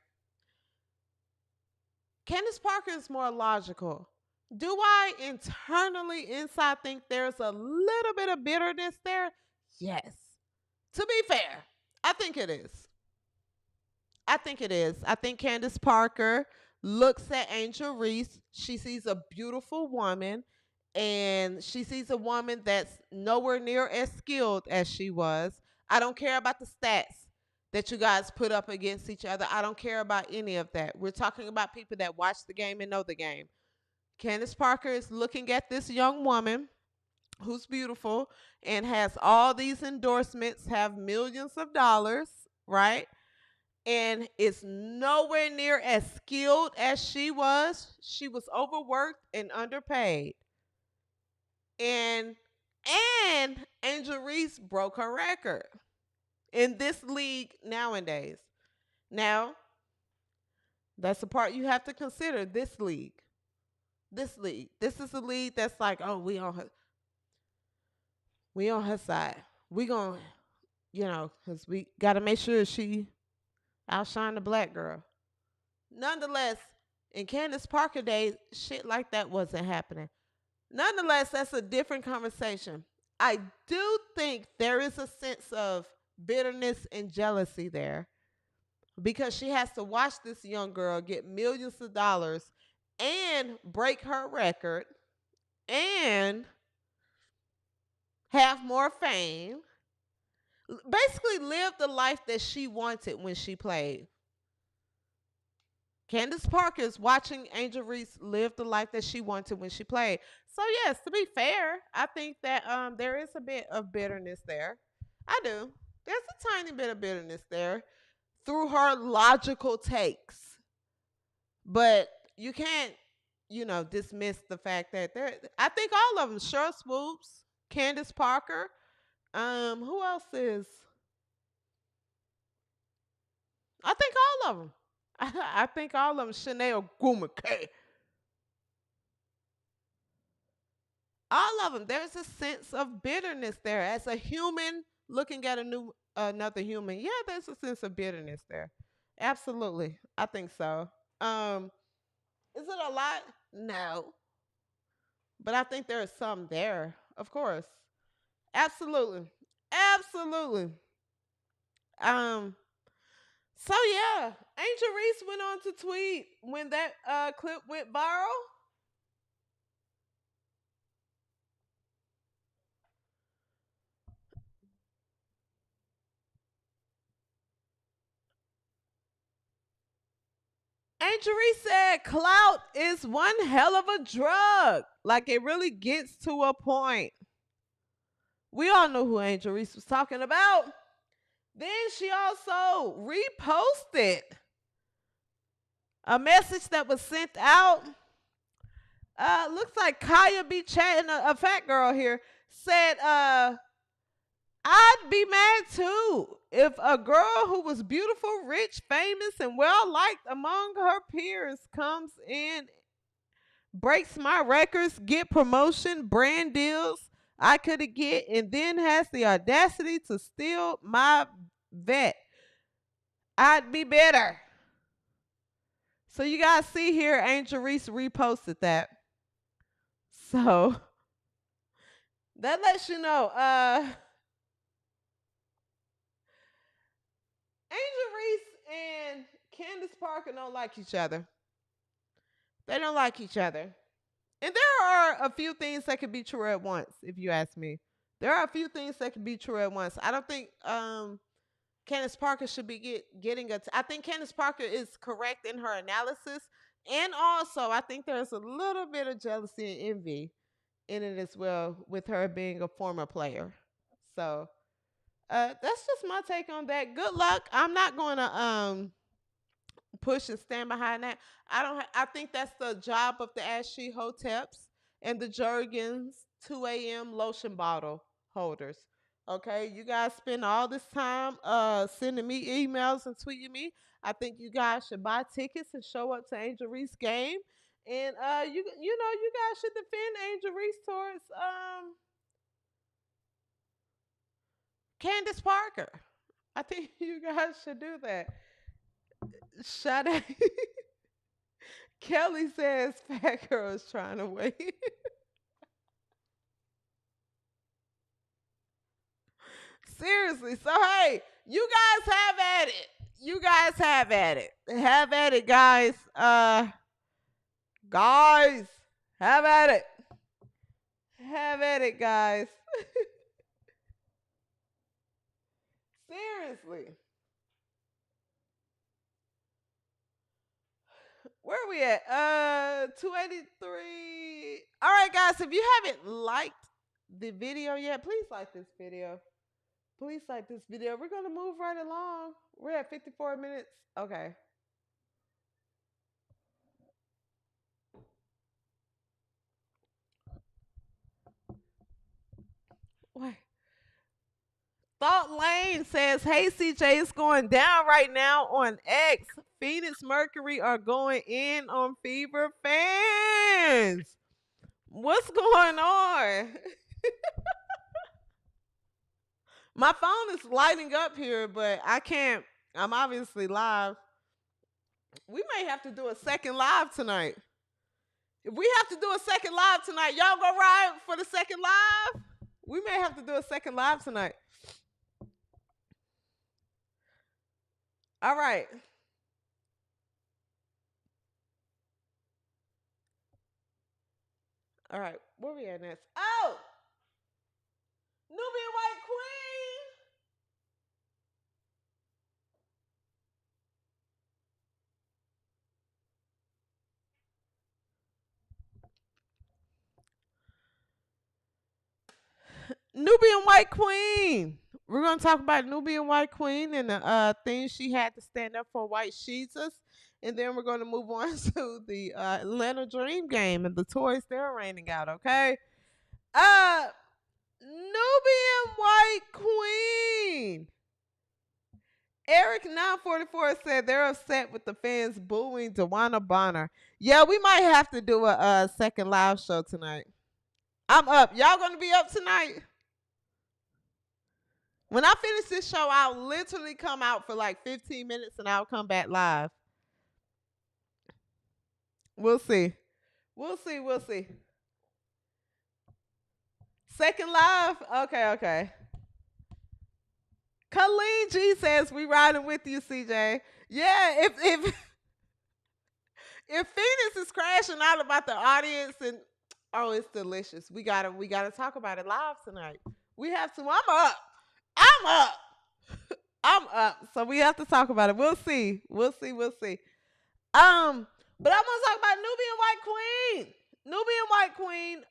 Candace Parker is more logical. Do I internally inside think there's a little bit of bitterness there? Yes. To be fair, I think it is. I think Candace Parker looks at Angel Reese. She sees a beautiful woman, and she sees a woman that's nowhere near as skilled as she was. I don't care about the stats. that you guys put up against each other. I don't care about any of that. We're talking about people that watch the game and know the game. Candace Parker is looking at this young woman who's beautiful and has all these endorsements, have millions of dollars, right? And is nowhere near as skilled as she was. She was overworked and underpaid. And Angel Reese broke her record in this league nowadays. Now, that's the part you have to consider. This league. This is a league that's like, oh, we on her side. We gonna, because we got to make sure she outshine the black girl. Nonetheless, in Candace Parker days, shit like that wasn't happening. Nonetheless, that's a different conversation. I do think there is a sense of bitterness and jealousy there because she has to watch this young girl get millions of dollars and break her record and have more fame. Basically live the life that she wanted when she played. Candace Parker is watching Angel Reese live the life that she wanted when she played. So yes, to be fair, I think that there is a bit of bitterness there. I do. There's a tiny bit of bitterness there through her logical takes. But you can't, dismiss the fact that I think all of them, Short Swoops, Candace Parker, who else is? I think all of them. I think all of them, Chanel Gumake. All of them. There's a sense of bitterness there. As a human looking at another human, yeah, there's a sense of bitterness there. Absolutely. I think so. Is it a lot? No. But I think there is some there, of course. Absolutely. Absolutely. So yeah, Angel Reese went on to tweet when that clip went viral. Angel Reese said, "Clout is one hell of a drug. Like it really gets to a point." We all know who Angel Reese was talking about. Then she also reposted a message that was sent out. Looks like Kaya be chatting a fat girl here. Said, I'd be mad too if a girl who was beautiful, rich, famous, and well liked among her peers comes in, breaks my records, get promotion, brand deals I could get, and then has the audacity to steal my vet. I'd be better. So you guys see here, Angel Reese reposted that. So that lets you know, Angel Reese and Candace Parker don't like each other. They don't like each other. And there are a few things that could be true at once, if you ask me. There are a few things that could be true at once. I don't think Candace Parker should be getting I think Candace Parker is correct in her analysis. And also, I think there's a little bit of jealousy and envy in it as well with her being a former player. So that's just my take on that. Good luck. I'm not going to push and stand behind that. I think that's the job of the Ashley Hoteps and the Jergens 2 a.m. lotion bottle holders. Okay, you guys spend all this time sending me emails and tweeting me. I think you guys should buy tickets and show up to Angel Reese game. And you guys should defend Angel Reese towards Candace Parker. I think you guys should do that. Shout out. Kelly says fat girl is trying to wait. Seriously. So hey, you guys have at it. You guys have at it. Have at it, guys. Guys, have at it. Have at it, guys. Seriously. Where are we at? 283. All right, guys, if you haven't liked the video yet, please like this video. Please like this video. We're going to move right along. We're at 54 minutes. Okay. Wait. Thought Lane says, hey, CJ, it's going down right now on X. Phoenix Mercury are going in on Fever fans. What's going on? My phone is lighting up here, but I can't. I'm obviously live. We may have to do a second live tonight. If we have to do a second live tonight, y'all go ride for the second live? We may have to do a second live tonight. All right. All right. Where we at next? Oh! Nubian White Queen! Nubian White Queen. We're going to talk about Nubian White Queen and the things she had to stand up for white Jesus. And then we're going to move on to the Atlanta Dream game and the toys they're raining out, okay? Nubian White Queen. Eric 944 said they're upset with the fans booing DeWanna Bonner. Yeah, we might have to do a second live show tonight. I'm up. Y'all going to be up tonight? When I finish this show, I'll literally come out for like 15 minutes and I'll come back live. We'll see. We'll see. We'll see. Second live? Okay. Colleen G says, we riding with you, CJ. Yeah, if Phoenix is crashing out about the audience and oh, it's delicious. We gotta talk about it live tonight. We have to. I'm up. So we have to talk about it. We'll see. But I want to talk about Nubian White Queen.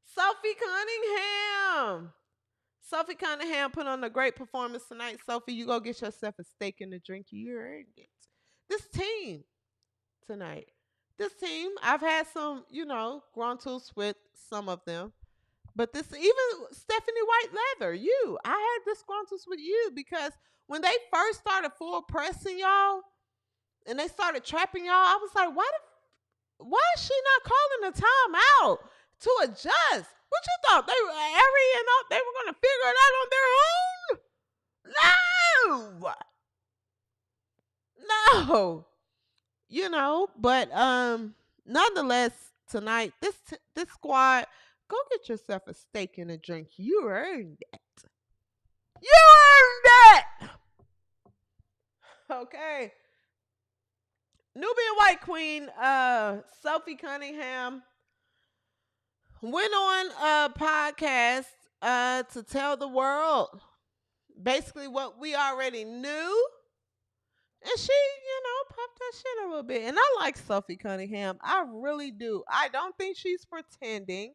Sophie Cunningham. Sophie Cunningham put on a great performance tonight. Sophie, you go get yourself a steak and a drink. You earned it. This team tonight. I've had some, grunts with some of them. But this, even Stephanie White Leather, I had disgruntled with you because when they first started full pressing y'all and they started trapping y'all, I was like, why is she not calling a timeout to adjust? What you thought? Ary and all, they were going to figure it out on their own? No. But nonetheless, tonight, this squad, go get yourself a steak and a drink. You earned it. Okay. Nubian White Queen, Sophie Cunningham, went on a podcast to tell the world basically what we already knew. And she, popped that shit a little bit. And I like Sophie Cunningham. I really do. I don't think she's pretending.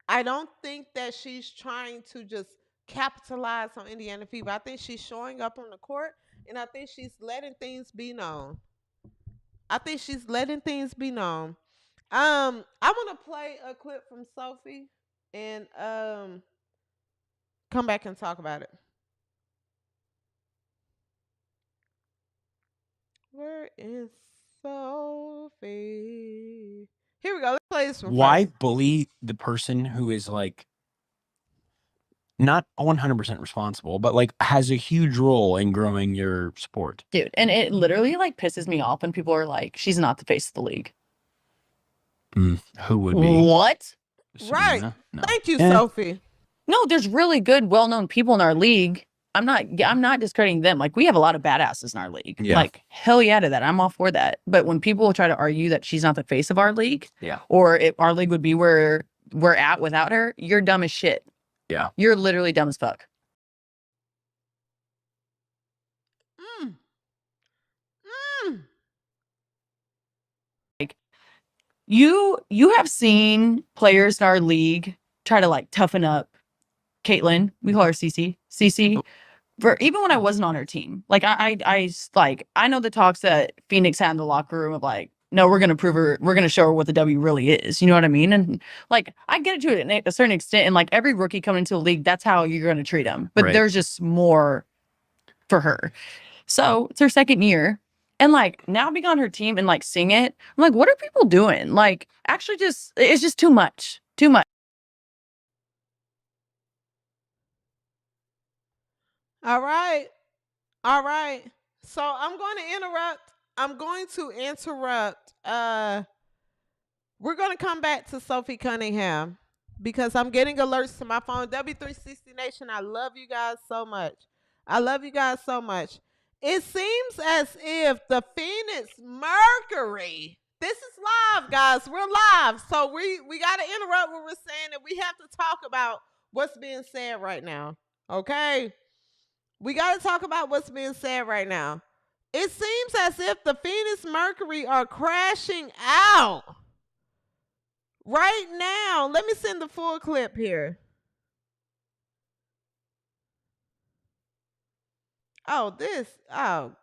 I don't think that she's trying to just capitalize on Indiana Fever. I think she's showing up on the court, and I think she's letting things be known. I want to play a clip from Sophie and come back and talk about it. Where is Sophie? Here we go. Let's play this one. Why bully the person who is like not 100% responsible, but like has a huge role in growing your sport? Dude, and it literally like pisses me off when people are like, she's not the face of the league. Who would be? What? Right. No. Thank you, Sophie. No, there's really good, well-known people in our league. I'm not discrediting them. Like, we have a lot of badasses in our league. Yeah. Like, hell yeah to that. I'm all for that. But when people try to argue that she's not the face of our league, or if our league would be where we're at without her, you're dumb as shit. Yeah. You're literally dumb as fuck. you have seen players in our league try to like toughen up Caitlin. We call her CC. CC. For even when I wasn't on her team, like I know the talks that Phoenix had in the locker room of like, no, we're gonna prove her, we're gonna show her what the W really is. You know what I mean? And like I get it to a certain extent, and like every rookie coming into the league, that's how you're gonna treat them. But Right. there's just more for her. So it's her second year. And like now being on her team and like seeing it, I'm like, what are people doing? Like actually it's just too much. Too much. All right. All right. So I'm going to interrupt. We're going to come back to Sophie Cunningham because I'm getting alerts to my phone. W360 Nation, I love you guys so much. I love you guys so much. It seems as if the Phoenix Mercury, this is live, guys. We're live. So we got to interrupt what we're saying, and we have to talk about what's being said right now. Okay? We got to talk about what's being said right now. It seems as if the Phoenix Mercury are crashing out right now. Let me send the full clip here. Oh,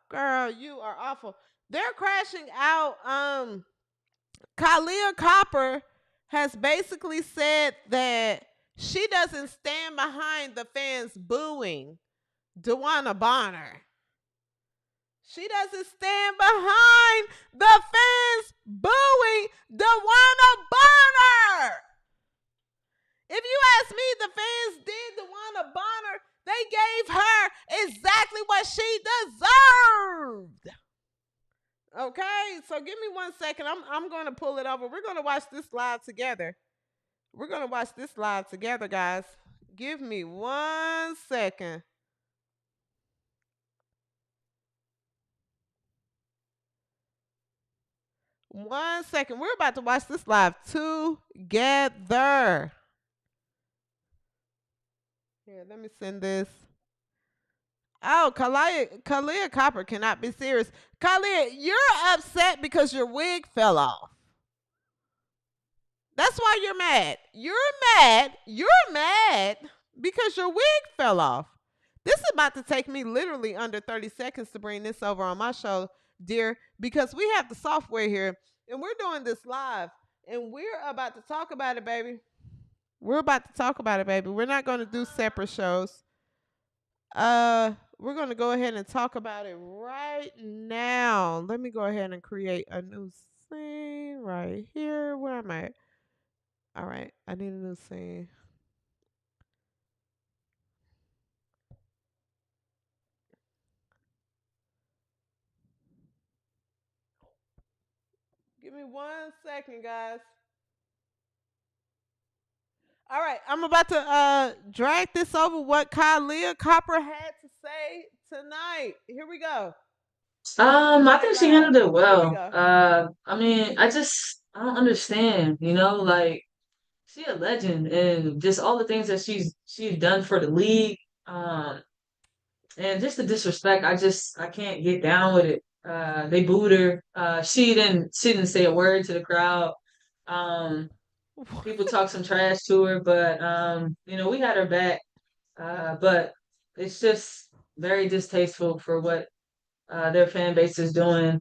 girl, you are awful. They're crashing out. Kalia Copper has basically said that she doesn't stand behind the fans booing DeWanna Bonner. She doesn't stand behind the fans booing DeWanna Bonner. If you ask me, the fans did DeWanna Bonner. They gave her exactly what she deserved. Okay, so give me 1 second. I'm going to pull it over. We're going to watch this live together. We're going to watch this live together, guys. Give me 1 second. One second. We're about to watch this live together. Here, let me send this. Oh, Kalia Copper cannot be serious. Kalia, you're upset because your wig fell off. That's why you're mad. You're mad because your wig fell off. This is about to take me literally under 30 seconds to bring this over on my show, dear, because we have the software here and we're doing this live and we're about to talk about it, baby. We're not going to do separate shows. We're going to go ahead and talk about it right now. Let me go ahead and create a new scene right here. Where am I? All right, I need a new scene. Give me 1 second, guys. All right, I'm about to drag this over what Kalia Copper had to say tonight. Here we go. I think she handled it well. go. I don't understand, like she a legend and just all the things that she's done for the league. And just the disrespect, I can't get down with it. They booed her. She didn't say a word to the crowd. People talk some trash to her, but we had her back. But it's just very distasteful for what their fan base is doing.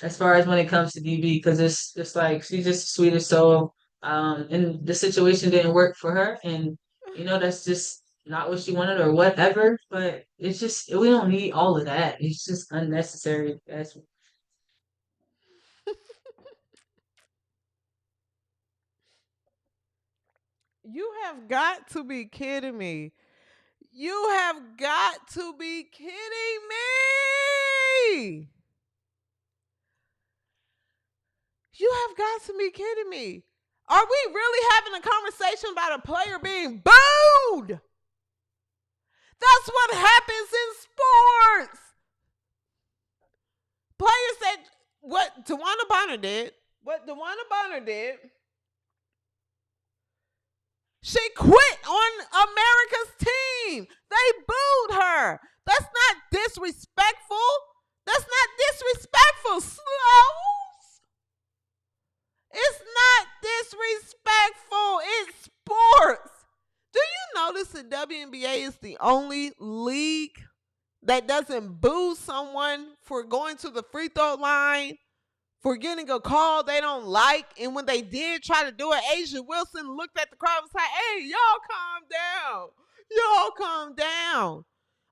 As far as when it comes to DB, because it's just like she's just the sweetest soul. And the situation didn't work for her, and that's just not what she wanted or whatever. But it's just we don't need all of that. It's just unnecessary. You have got to be kidding me. You have got to be kidding me. You have got to be kidding me. Are we really having a conversation about a player being booed? That's what happens in sports. Players said what DeWanna Bonner did. She quit on America's team. They booed her. That's not disrespectful. Slows. is the only league that doesn't boo someone for going to the free throw line, for getting a call they don't like. And when they did try to do it, Asia Wilson looked at the crowd and was like, hey, y'all calm down. Y'all calm down.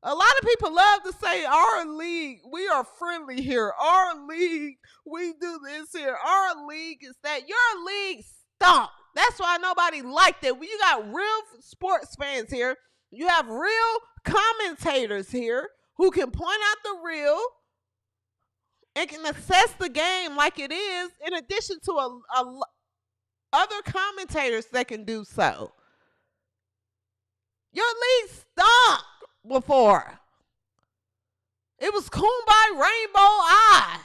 A lot of people love to say, our league, we are friendly here. Our league, we do this here. Our league is that. Your league stunk. That's why nobody liked it. You got real sports fans here. You have real commentators here who can point out the real and can assess the game like it is, in addition to other commentators that can do so. Your league stunk before. It was Kumbaya Rainbow Eye.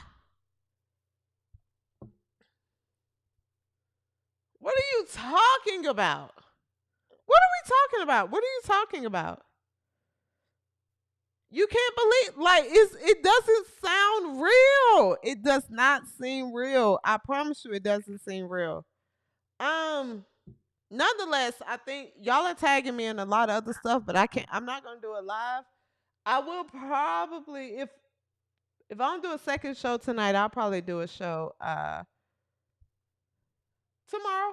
What are you talking about? What are we talking about? What are you talking about? You can't believe, like, it doesn't sound real. It does not seem real. I promise you it doesn't seem real. Nonetheless, I think y'all are tagging me in a lot of other stuff, but I'm not gonna do it live. I will probably, if I don't do a second show tonight, I'll probably do a show tomorrow.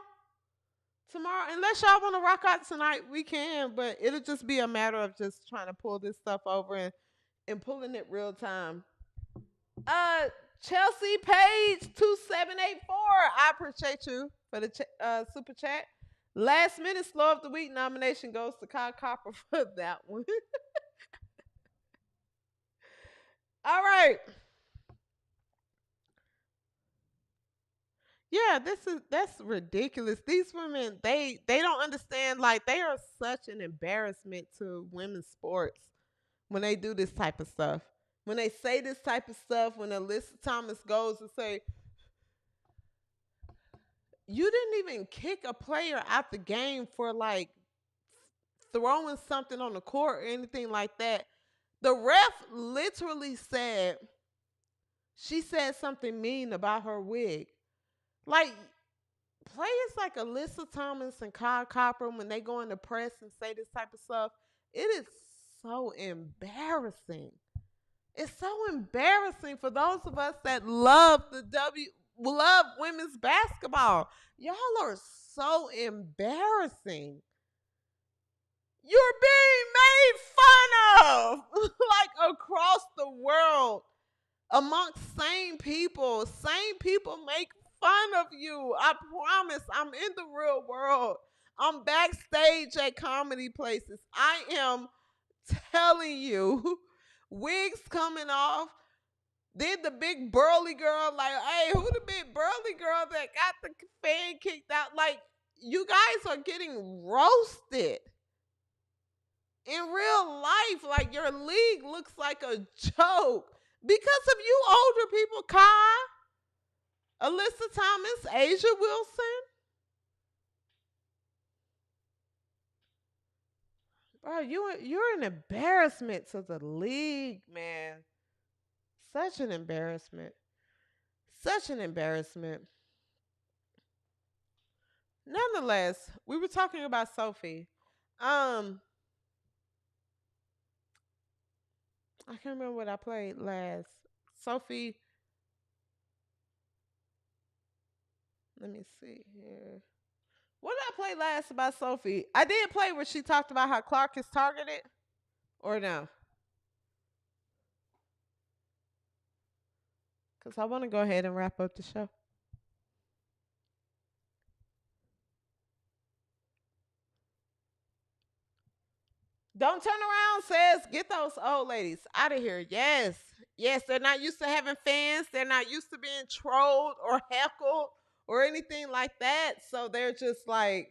Unless y'all want to rock out tonight, we can, but it'll just be a matter of just trying to pull this stuff over and pulling it real time. Chelsea Page 2784, I appreciate you for the super chat. Last minute slow of the week nomination goes to Kyle Copper for that one. All right. Yeah, that's ridiculous. These women, they don't understand, like, they are such an embarrassment to women's sports when they do this type of stuff. When they say this type of stuff, when Alyssa Thomas goes and say, you didn't even kick a player out the game for, like, throwing something on the court or anything like that. The ref literally said, she said something mean about her wig. Like, players like Alyssa Thomas and Kyle Copper, when they go in the press and say this type of stuff, it is so embarrassing. It's so embarrassing for those of us that love love women's basketball. Y'all are so embarrassing. You're being made fun of, like, across the world, amongst sane people. Sane people make fun of you. I promise. I'm in the real world. I'm backstage at comedy places. I am telling you, wigs coming off. Then the big burly girl, like, hey, who the big burly girl that got the fan kicked out? Like, you guys are getting roasted in real life. Like, your league looks like a joke because of you older people, Kai, Alyssa Thomas, Asia Wilson. Bro, you're an embarrassment to the league, man. Such an embarrassment. Such an embarrassment. Nonetheless, we were talking about Sophie. I can't remember what I played last. Sophie. Let me see here. What did I play last about Sophie? I did play where she talked about how Clark is targeted. Or no? Because I want to go ahead and wrap up the show. Don't turn around says, get those old ladies out of here. Yes. Yes, they're not used to having fans. They're not used to being trolled or heckled or anything like that. So they're just like,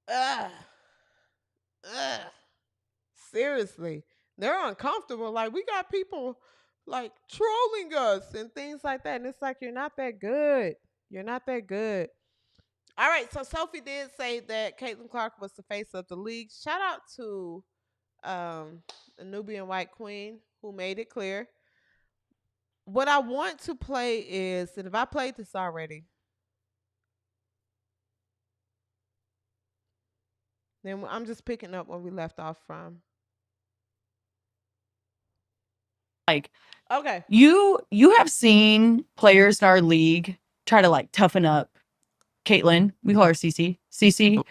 ugh. Seriously. They're uncomfortable. Like, we got people, like, trolling us and things like that. And it's like, you're not that good. You're not that good. All right, so Sophie did say that Caitlin Clark was the face of the league. Shout out to the Nubian White Queen who made it clear. What I want to play is, and if I played this already, Then I'm just picking up where we left off from. Like, Okay. you have seen players in our league try to like toughen up Caitlin. We call her CC. CC.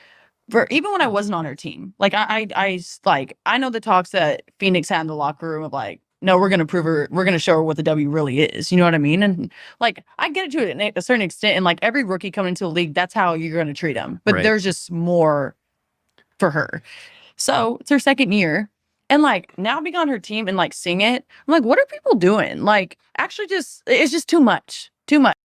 For even when I wasn't on her team, like I know the talks that Phoenix had in the locker room of like, no, we're gonna prove her, we're gonna show her what the W really is. You know what I mean? And like I get it to a certain extent, and like every rookie coming into the league, that's how you're gonna treat them. But Right. there's just more for her. So it's her second year. And like now being on her team and like seeing it, I'm like, what are people doing? Like, actually, it's just too much. Too much.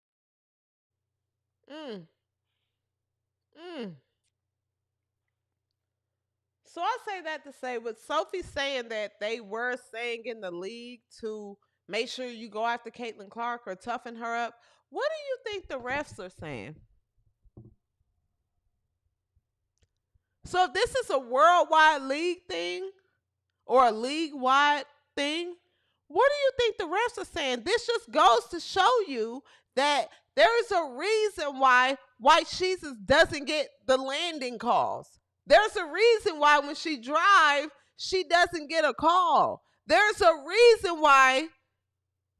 So I say that to say, with Sophie saying that they were saying in the league to make sure you go after Caitlin Clark or toughen her up, what do you think the refs are saying? So if this is a worldwide league thing or a league-wide thing, what do you think the refs are saying? This just goes to show you that there is a reason why White Jesus doesn't get the landing calls. There's a reason why when she drives, she doesn't get a call. There's a reason why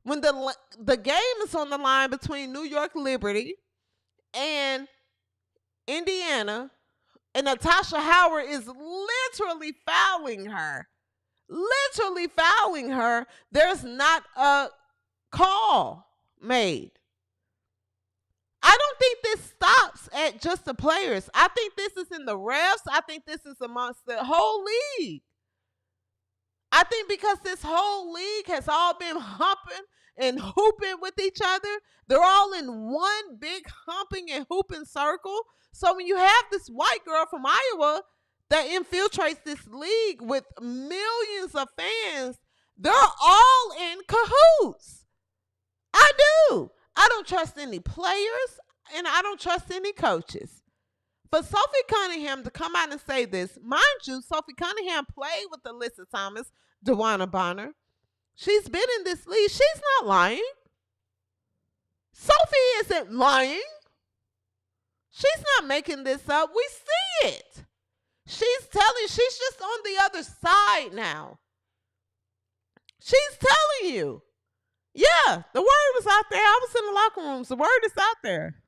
when the game is on the line between New York Liberty and Indiana, and Natasha Howard is literally fouling her. There's not a call made. I don't think this stops at just the players. I think this is in the refs. I think this is amongst the whole league. I think because this whole league has all been humping and hooping with each other, they're all in one big humping and hooping circle. So when you have this white girl from Iowa that infiltrates this league with millions of fans, they're all in cahoots. I do. I don't trust any players, and I don't trust any coaches. For Sophie Cunningham to come out and say this, mind you, Sophie Cunningham played with Alyssa Thomas, DeWanna Bonner. She's been in this league. She's not lying. Sophie isn't lying. She's not making this up. We see it. She's just on the other side now. She's telling you. Yeah, the word was out there. I was in the locker rooms. The word is out there.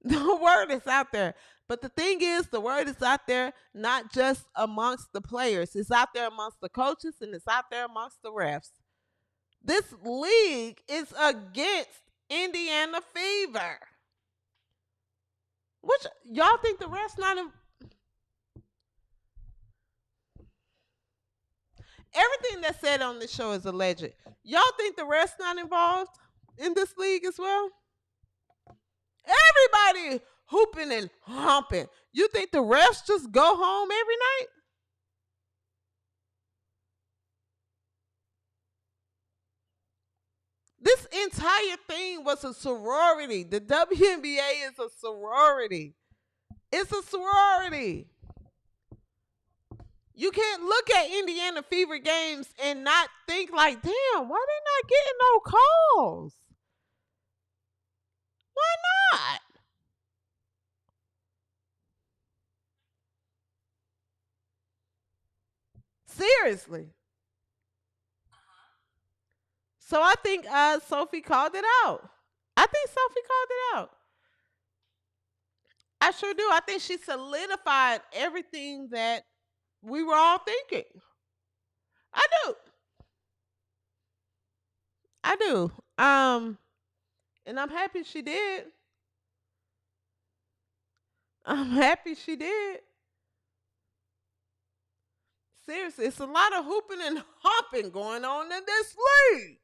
The word is out there. But the thing is, the word is out there not just amongst the players. It's out there amongst the coaches, and it's out there amongst the refs. This league is against Indiana Fever. Which, y'all think the refs not in... Everything that's said on this show is alleged. Y'all think the refs not involved in this league as well? Everybody hooping and humping. You think the refs just go home every night? This entire thing was a sorority. The WNBA is a sorority. It's a sorority. You can't look at Indiana Fever games and not think like, damn, why they not getting no calls? Why not? Seriously. So I think Sophie called it out. I think Sophie called it out. I sure do. I think she solidified everything that we were all thinking. I do. And I'm happy she did. Seriously, it's a lot of hooping and hopping going on in this league.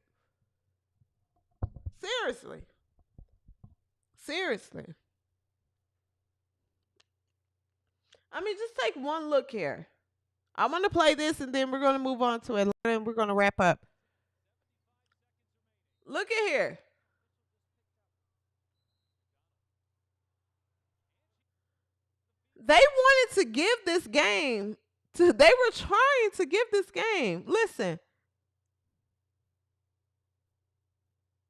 Seriously. I mean, just take one look here. I'm going to play this, and then we're going to move on to Atlanta, and we're going to wrap up. Look at here. They wanted to give this game. They were trying to give this game. Listen.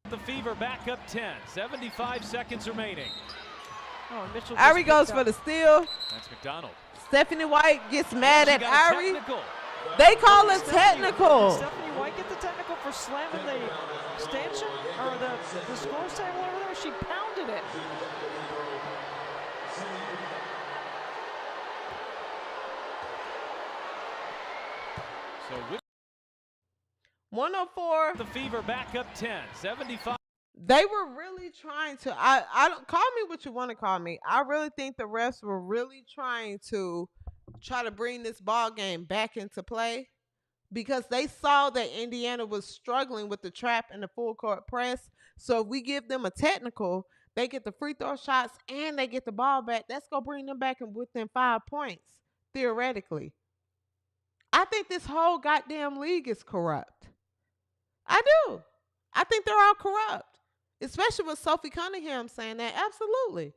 The Fever back up 10. 75 seconds remaining. Oh, Mitchell Ary goes for the steal. That's McDonald. Stephanie White gets mad She at got a Ary. technical. They call Did it technical. Stephanie White get the technical for slamming the stanchion or the score table over there? She pounded it. So with 104. the Fever back up 10, 75. They were really trying to. I don't call me what you want to call me. I really think the refs were really trying to bring this ball game back into play because they saw that Indiana was struggling with the trap and the full court press. So if we give them a technical, they get the free throw shots and they get the ball back. That's gonna bring them back within 5 points theoretically. I think this whole goddamn league is corrupt. I do. I think they're all corrupt. Especially with Sophie Cunningham saying that. Absolutely.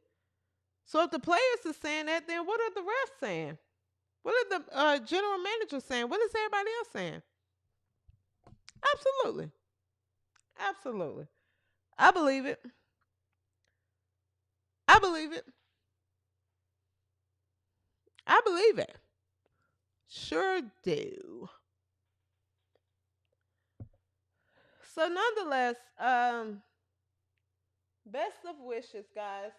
So if the players are saying that, then what are the refs saying? What are the general managers saying? What is everybody else saying? Absolutely. Absolutely. I believe it. I believe it. I believe it. Sure do. So nonetheless, best of wishes, guys.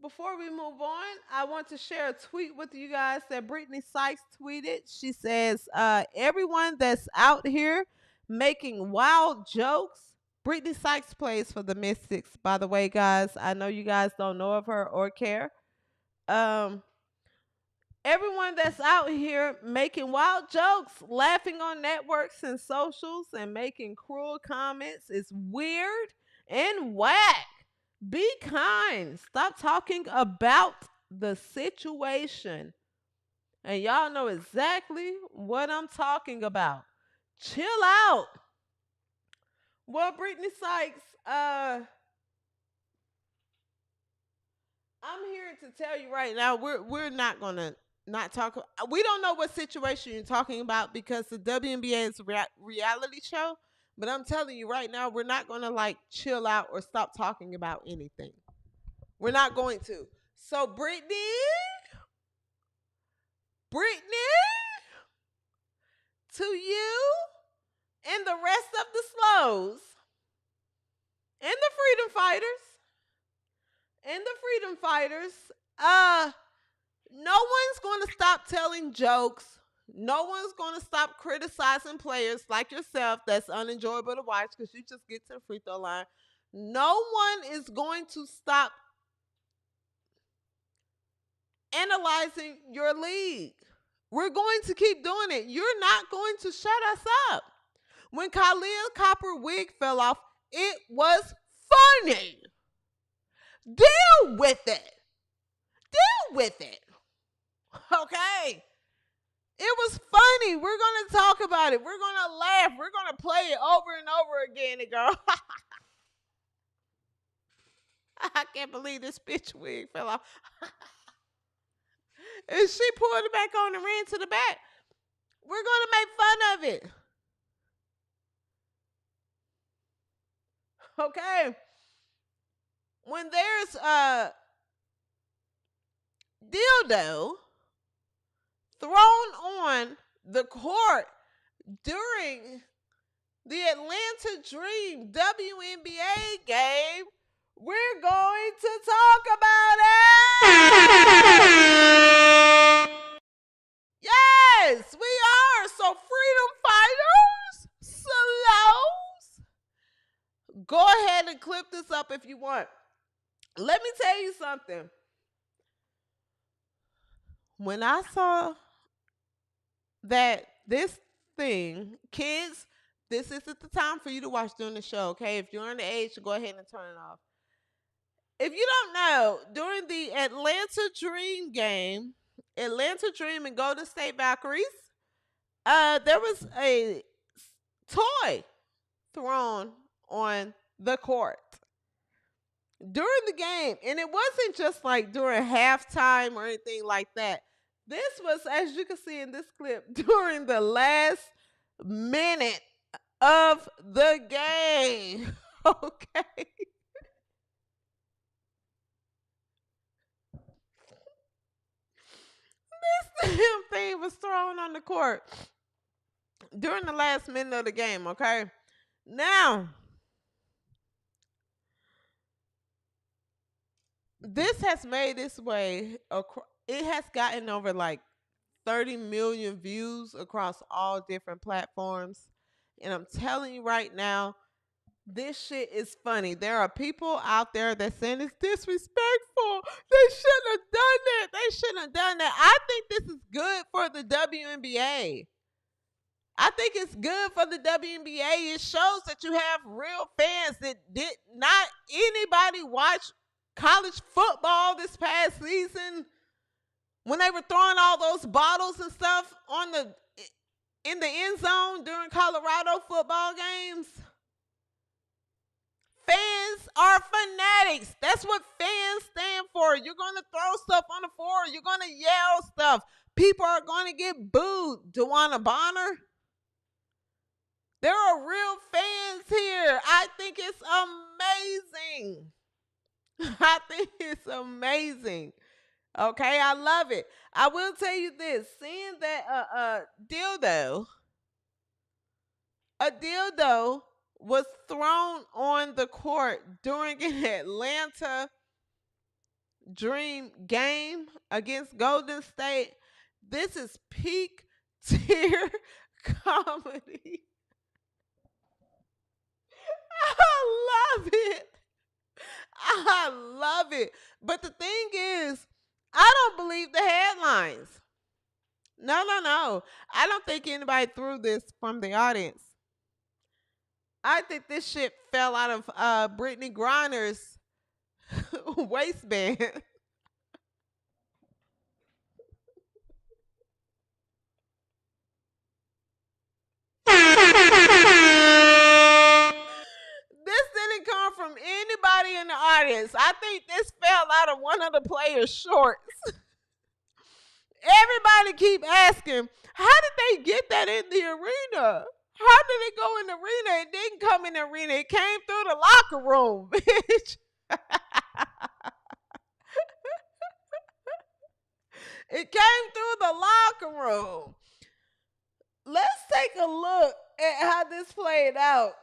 Before we move on, I want to share a tweet with you guys that Brittany Sykes tweeted. She says, everyone that's out here making wild jokes. Brittany Sykes plays for the Mystics, by the way, guys. I know you guys don't know of her or care. Everyone that's out here making wild jokes, laughing on networks and socials, and making cruel comments is weird and whack. Be kind. Stop talking about the situation. And y'all know exactly what I'm talking about. Chill out. Well, Brittany Sykes, I'm here to tell you right now, we're not gonna not talk. We don't know what situation you're talking about because the WNBA is a reality show. But I'm telling you right now, we're not gonna like chill out or stop talking about anything. We're not going to. So Brittany, to you and the rest of the slows and the freedom fighters, no one's going to stop telling jokes. No one's going to stop criticizing players like yourself that's unenjoyable to watch because you just get to the free throw line. No one is going to stop analyzing your league. We're going to keep doing it. You're not going to shut us up. When Khalil Copper wig fell off, it was funny. Deal with it. Okay? It was funny. We're going to talk about it. We're going to laugh. We're going to play it over and over again and go, I can't believe this bitch wig fell off. And she pulled it back on and ran to the back. We're going to make fun of it. Okay? When there's a dildo thrown on the court during the Atlanta Dream WNBA game, we're going to talk about it. Yes, we are. So freedom fighters, slows, go ahead and clip this up if you want. Let me tell you something. When I saw that this thing, kids, this isn't the time for you to watch during the show, okay? If you're underage, go ahead and turn it off. If you don't know, during the Atlanta Dream game, Atlanta Dream and Golden State Valkyries, there was a toy thrown on the court during the game. And it wasn't just like during halftime or anything like that. This was, as you can see in this clip, during the last minute of the game. Okay. This damn thing was thrown on the court during the last minute of the game, okay? Now, this has made its way it has gotten over like 30 million views across all different platforms. And I'm telling you right now, this shit is funny. There are people out there that saying it's disrespectful. They shouldn't have done that. They shouldn't have done that. I think this is good for the WNBA. I think it's good for the WNBA. It shows that you have real fans that did not anybody watch college football this past season when they were throwing all those bottles and stuff in the end zone during Colorado football games. Fans are fanatics. That's what fans stand for. You're going to throw stuff on the floor. You're going to yell stuff. People are going to get booed. DeWanna Bonner. There are real fans here. I think it's amazing. I think it's amazing. Okay, I love it. I will tell you this. Seeing that a dildo was thrown on the court during an Atlanta Dream game against Golden State. This is peak tier comedy. I love it. I love it. But the thing is, I don't believe the headlines. No. I don't think anybody threw this from the audience. I think this shit fell out of Brittany Griner's waistband. This didn't come from anybody in the audience. I think this fell out of one of the players' shorts. Everybody keep asking, how did they get that in the arena? How did it go in the arena? It didn't come in the arena. It came through the locker room, bitch. It came through the locker room. Let's take a look at how this played out.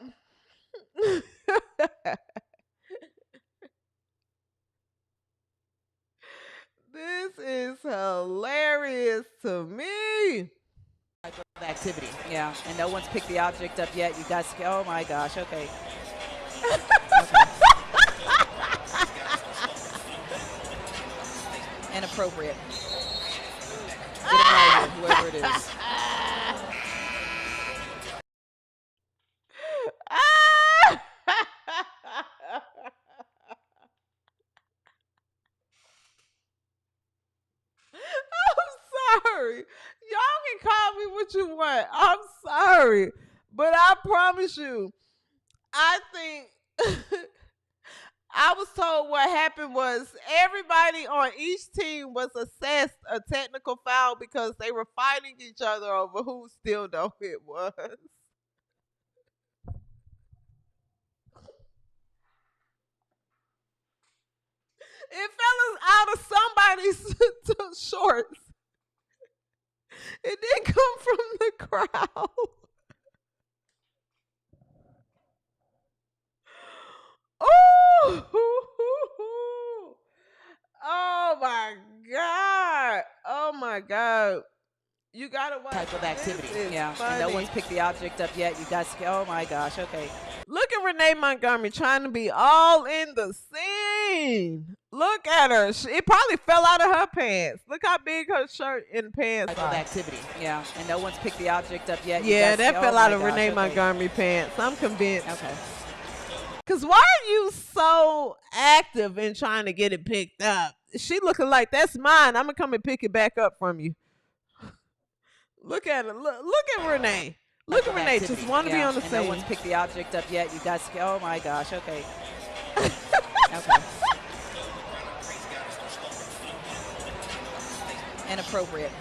This is hilarious to me. Activity, yeah, and no one's picked the object up yet. You guys, oh my gosh, okay. Inappropriate. Get him out of here, whoever it is. Sorry. Y'all can call me what you want. I'm sorry. But I promise you, I think I was told what happened was everybody on each team was assessed a technical foul because they were fighting each other over whose dildo it was. It fell out of somebody's shorts. It didn't come from the crowd. Oh my God. Oh my God. You gotta watch Type of activity, yeah, funny. and no one's picked the object up yet. You guys, oh my gosh, okay. Look at Renee Montgomery trying to be all in the scene. Look at her. It probably fell out of her pants. Look how big her shirt and pants Type are. of activity, yeah, and no one's picked the object up yet. Yeah, you guys, that oh fell out my of gosh, Renee okay. Montgomery pants. I'm convinced. Okay. Because why are you so active in trying to get it picked up? She looking like, that's mine. I'm going to come and pick it back up from you. Look at her. Look at Renee. Look at Renee. Activity, Just want to be on the and scene. no one's picked the object up yet. You guys, oh my gosh, okay. Okay. Inappropriate.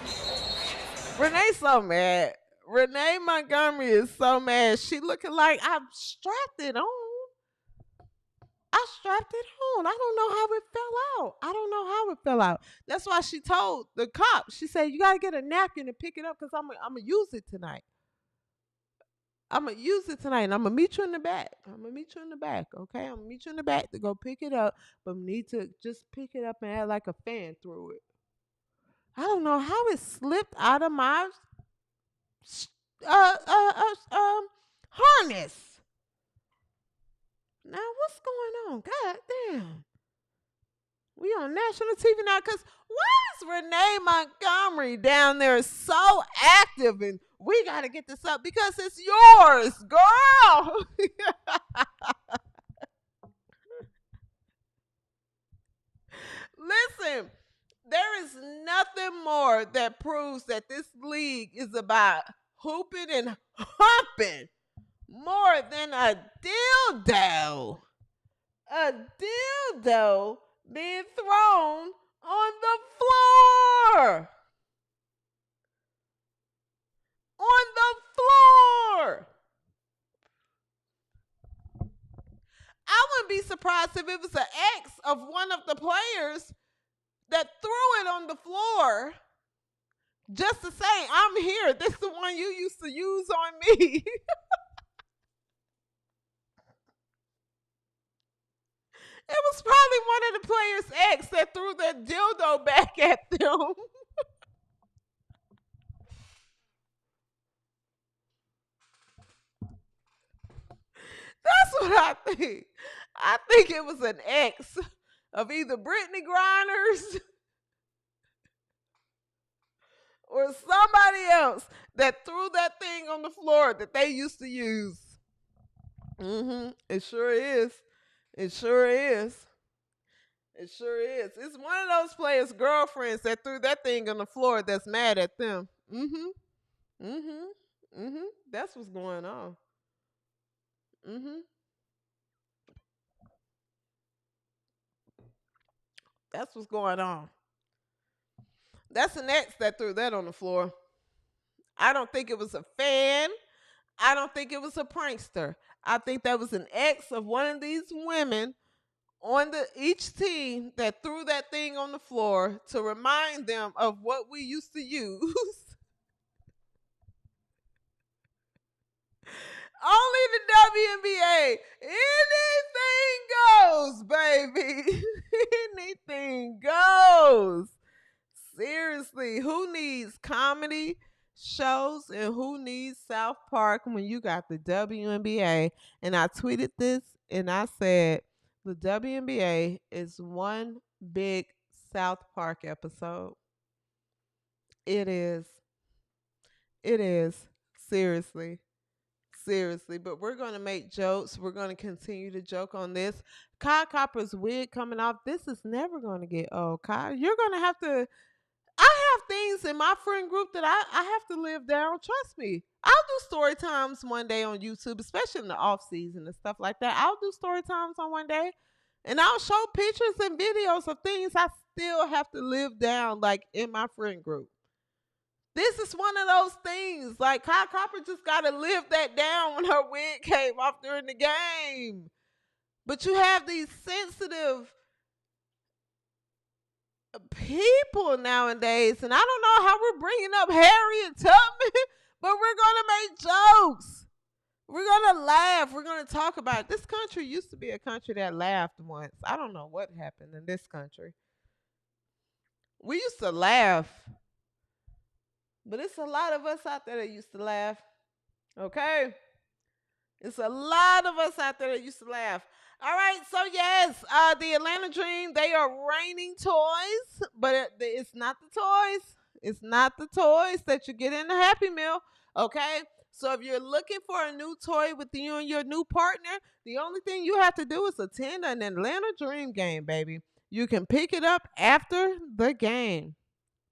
Renee's so mad. Renee Montgomery is so mad. She looking like, I've strapped it on. I strapped it on. I don't know how it fell out. That's why she told the cop. She said, you got to get a napkin and pick it up because I'm going to use it tonight. And I'm going to meet you in the back. Okay? I'm going to meet you in the back to go pick it up, but need to just pick it up and add like a fan through it. I don't know how it slipped out of my harness. Now, what's going on? God damn. We on national TV now because why is Renee Montgomery down there so active and we got to get this up because it's yours, girl. Listen, there is nothing more that proves that this league is about hooping and humping more than a dildo. A dildo being thrown on the floor. On the floor. I wouldn't be surprised if it was an ex of one of the players that threw it on the floor just to say, I'm here. This is the one you used to use on me. It was probably one of the players' ex that threw that dildo back at them. That's what I think. I think it was an ex of either Brittany Grinders or somebody else that threw that thing on the floor that they used to use. It sure is. It sure is. It sure is. It's one of those players' girlfriends that threw that thing on the floor that's mad at them. That's what's going on. That's what's going on. That's an ex that threw that on the floor. I don't think it was a fan. I don't think it was a prankster. I think that was an ex of one of these women on each team that threw that thing on the floor to remind them of what we used to use. Only the WNBA. Anything goes, baby. Anything goes. Seriously, who needs comedy shows and who needs South Park when you got the WNBA? And I tweeted this and I said, the WNBA is one big South Park episode. It is. It is. Seriously. But we're going to make jokes. We're going to continue to joke on this. Kyle Copper's wig coming off. This is never going to get old, Kyle. You're going to have to. I have things in my friend group that I have to live down. Trust me. I'll do story times one day on YouTube, especially in the off season and stuff like that. I'll do story times on one day. And I'll show pictures and videos of things I still have to live down, like in my friend group. This is one of those things. Like, Kyle Copper just got to live that down when her wig came off during the game. But you have these sensitive people nowadays, and I don't know how we're bringing up Harriet Tubman, but we're going to make jokes. We're going to laugh. We're going to talk about it. This country used to be a country that laughed once. I don't know what happened in this country. We used to laugh. But it's a lot of us out there that used to laugh. Okay? It's a lot of us out there that used to laugh. All right, so yes, the Atlanta Dream, they are raining toys, but it's not the toys. It's not the toys that you get in the Happy Meal, okay? So if you're looking for a new toy with you and your new partner, the only thing you have to do is attend an Atlanta Dream game, baby. You can pick it up after the game.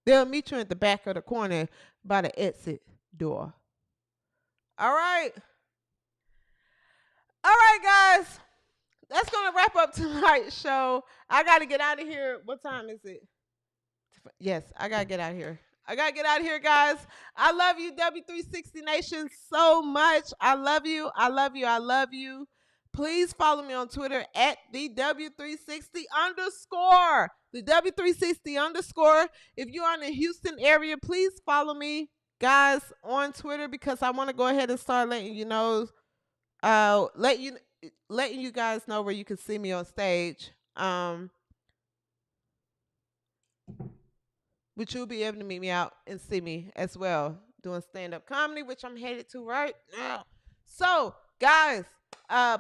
They'll meet you at the back of the corner by the exit door. All right. All right, guys. That's going to wrap up tonight's show. I got to get out of here. What time is it? Yes, I got to get out of here. Guys. I love you, W360 Nation, so much. I love you. Please follow me on Twitter at the W360 _. The W360 _. If you're in the Houston area, please follow me, guys, on Twitter, because I want to go ahead and start letting you know, letting you guys know where you can see me on stage. Which you'll be able to meet me out and see me as well doing stand-up comedy, which I'm headed to right now. So, guys,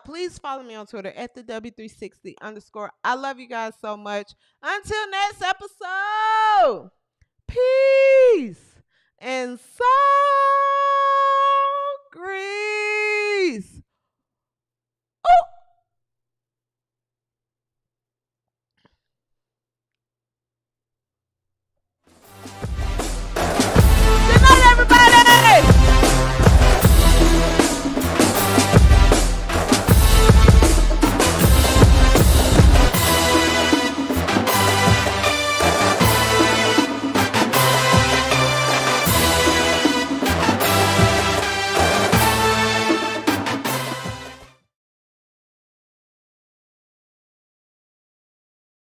please follow me on Twitter at the W360 _. I love you guys so much. Until next episode, peace and so grease.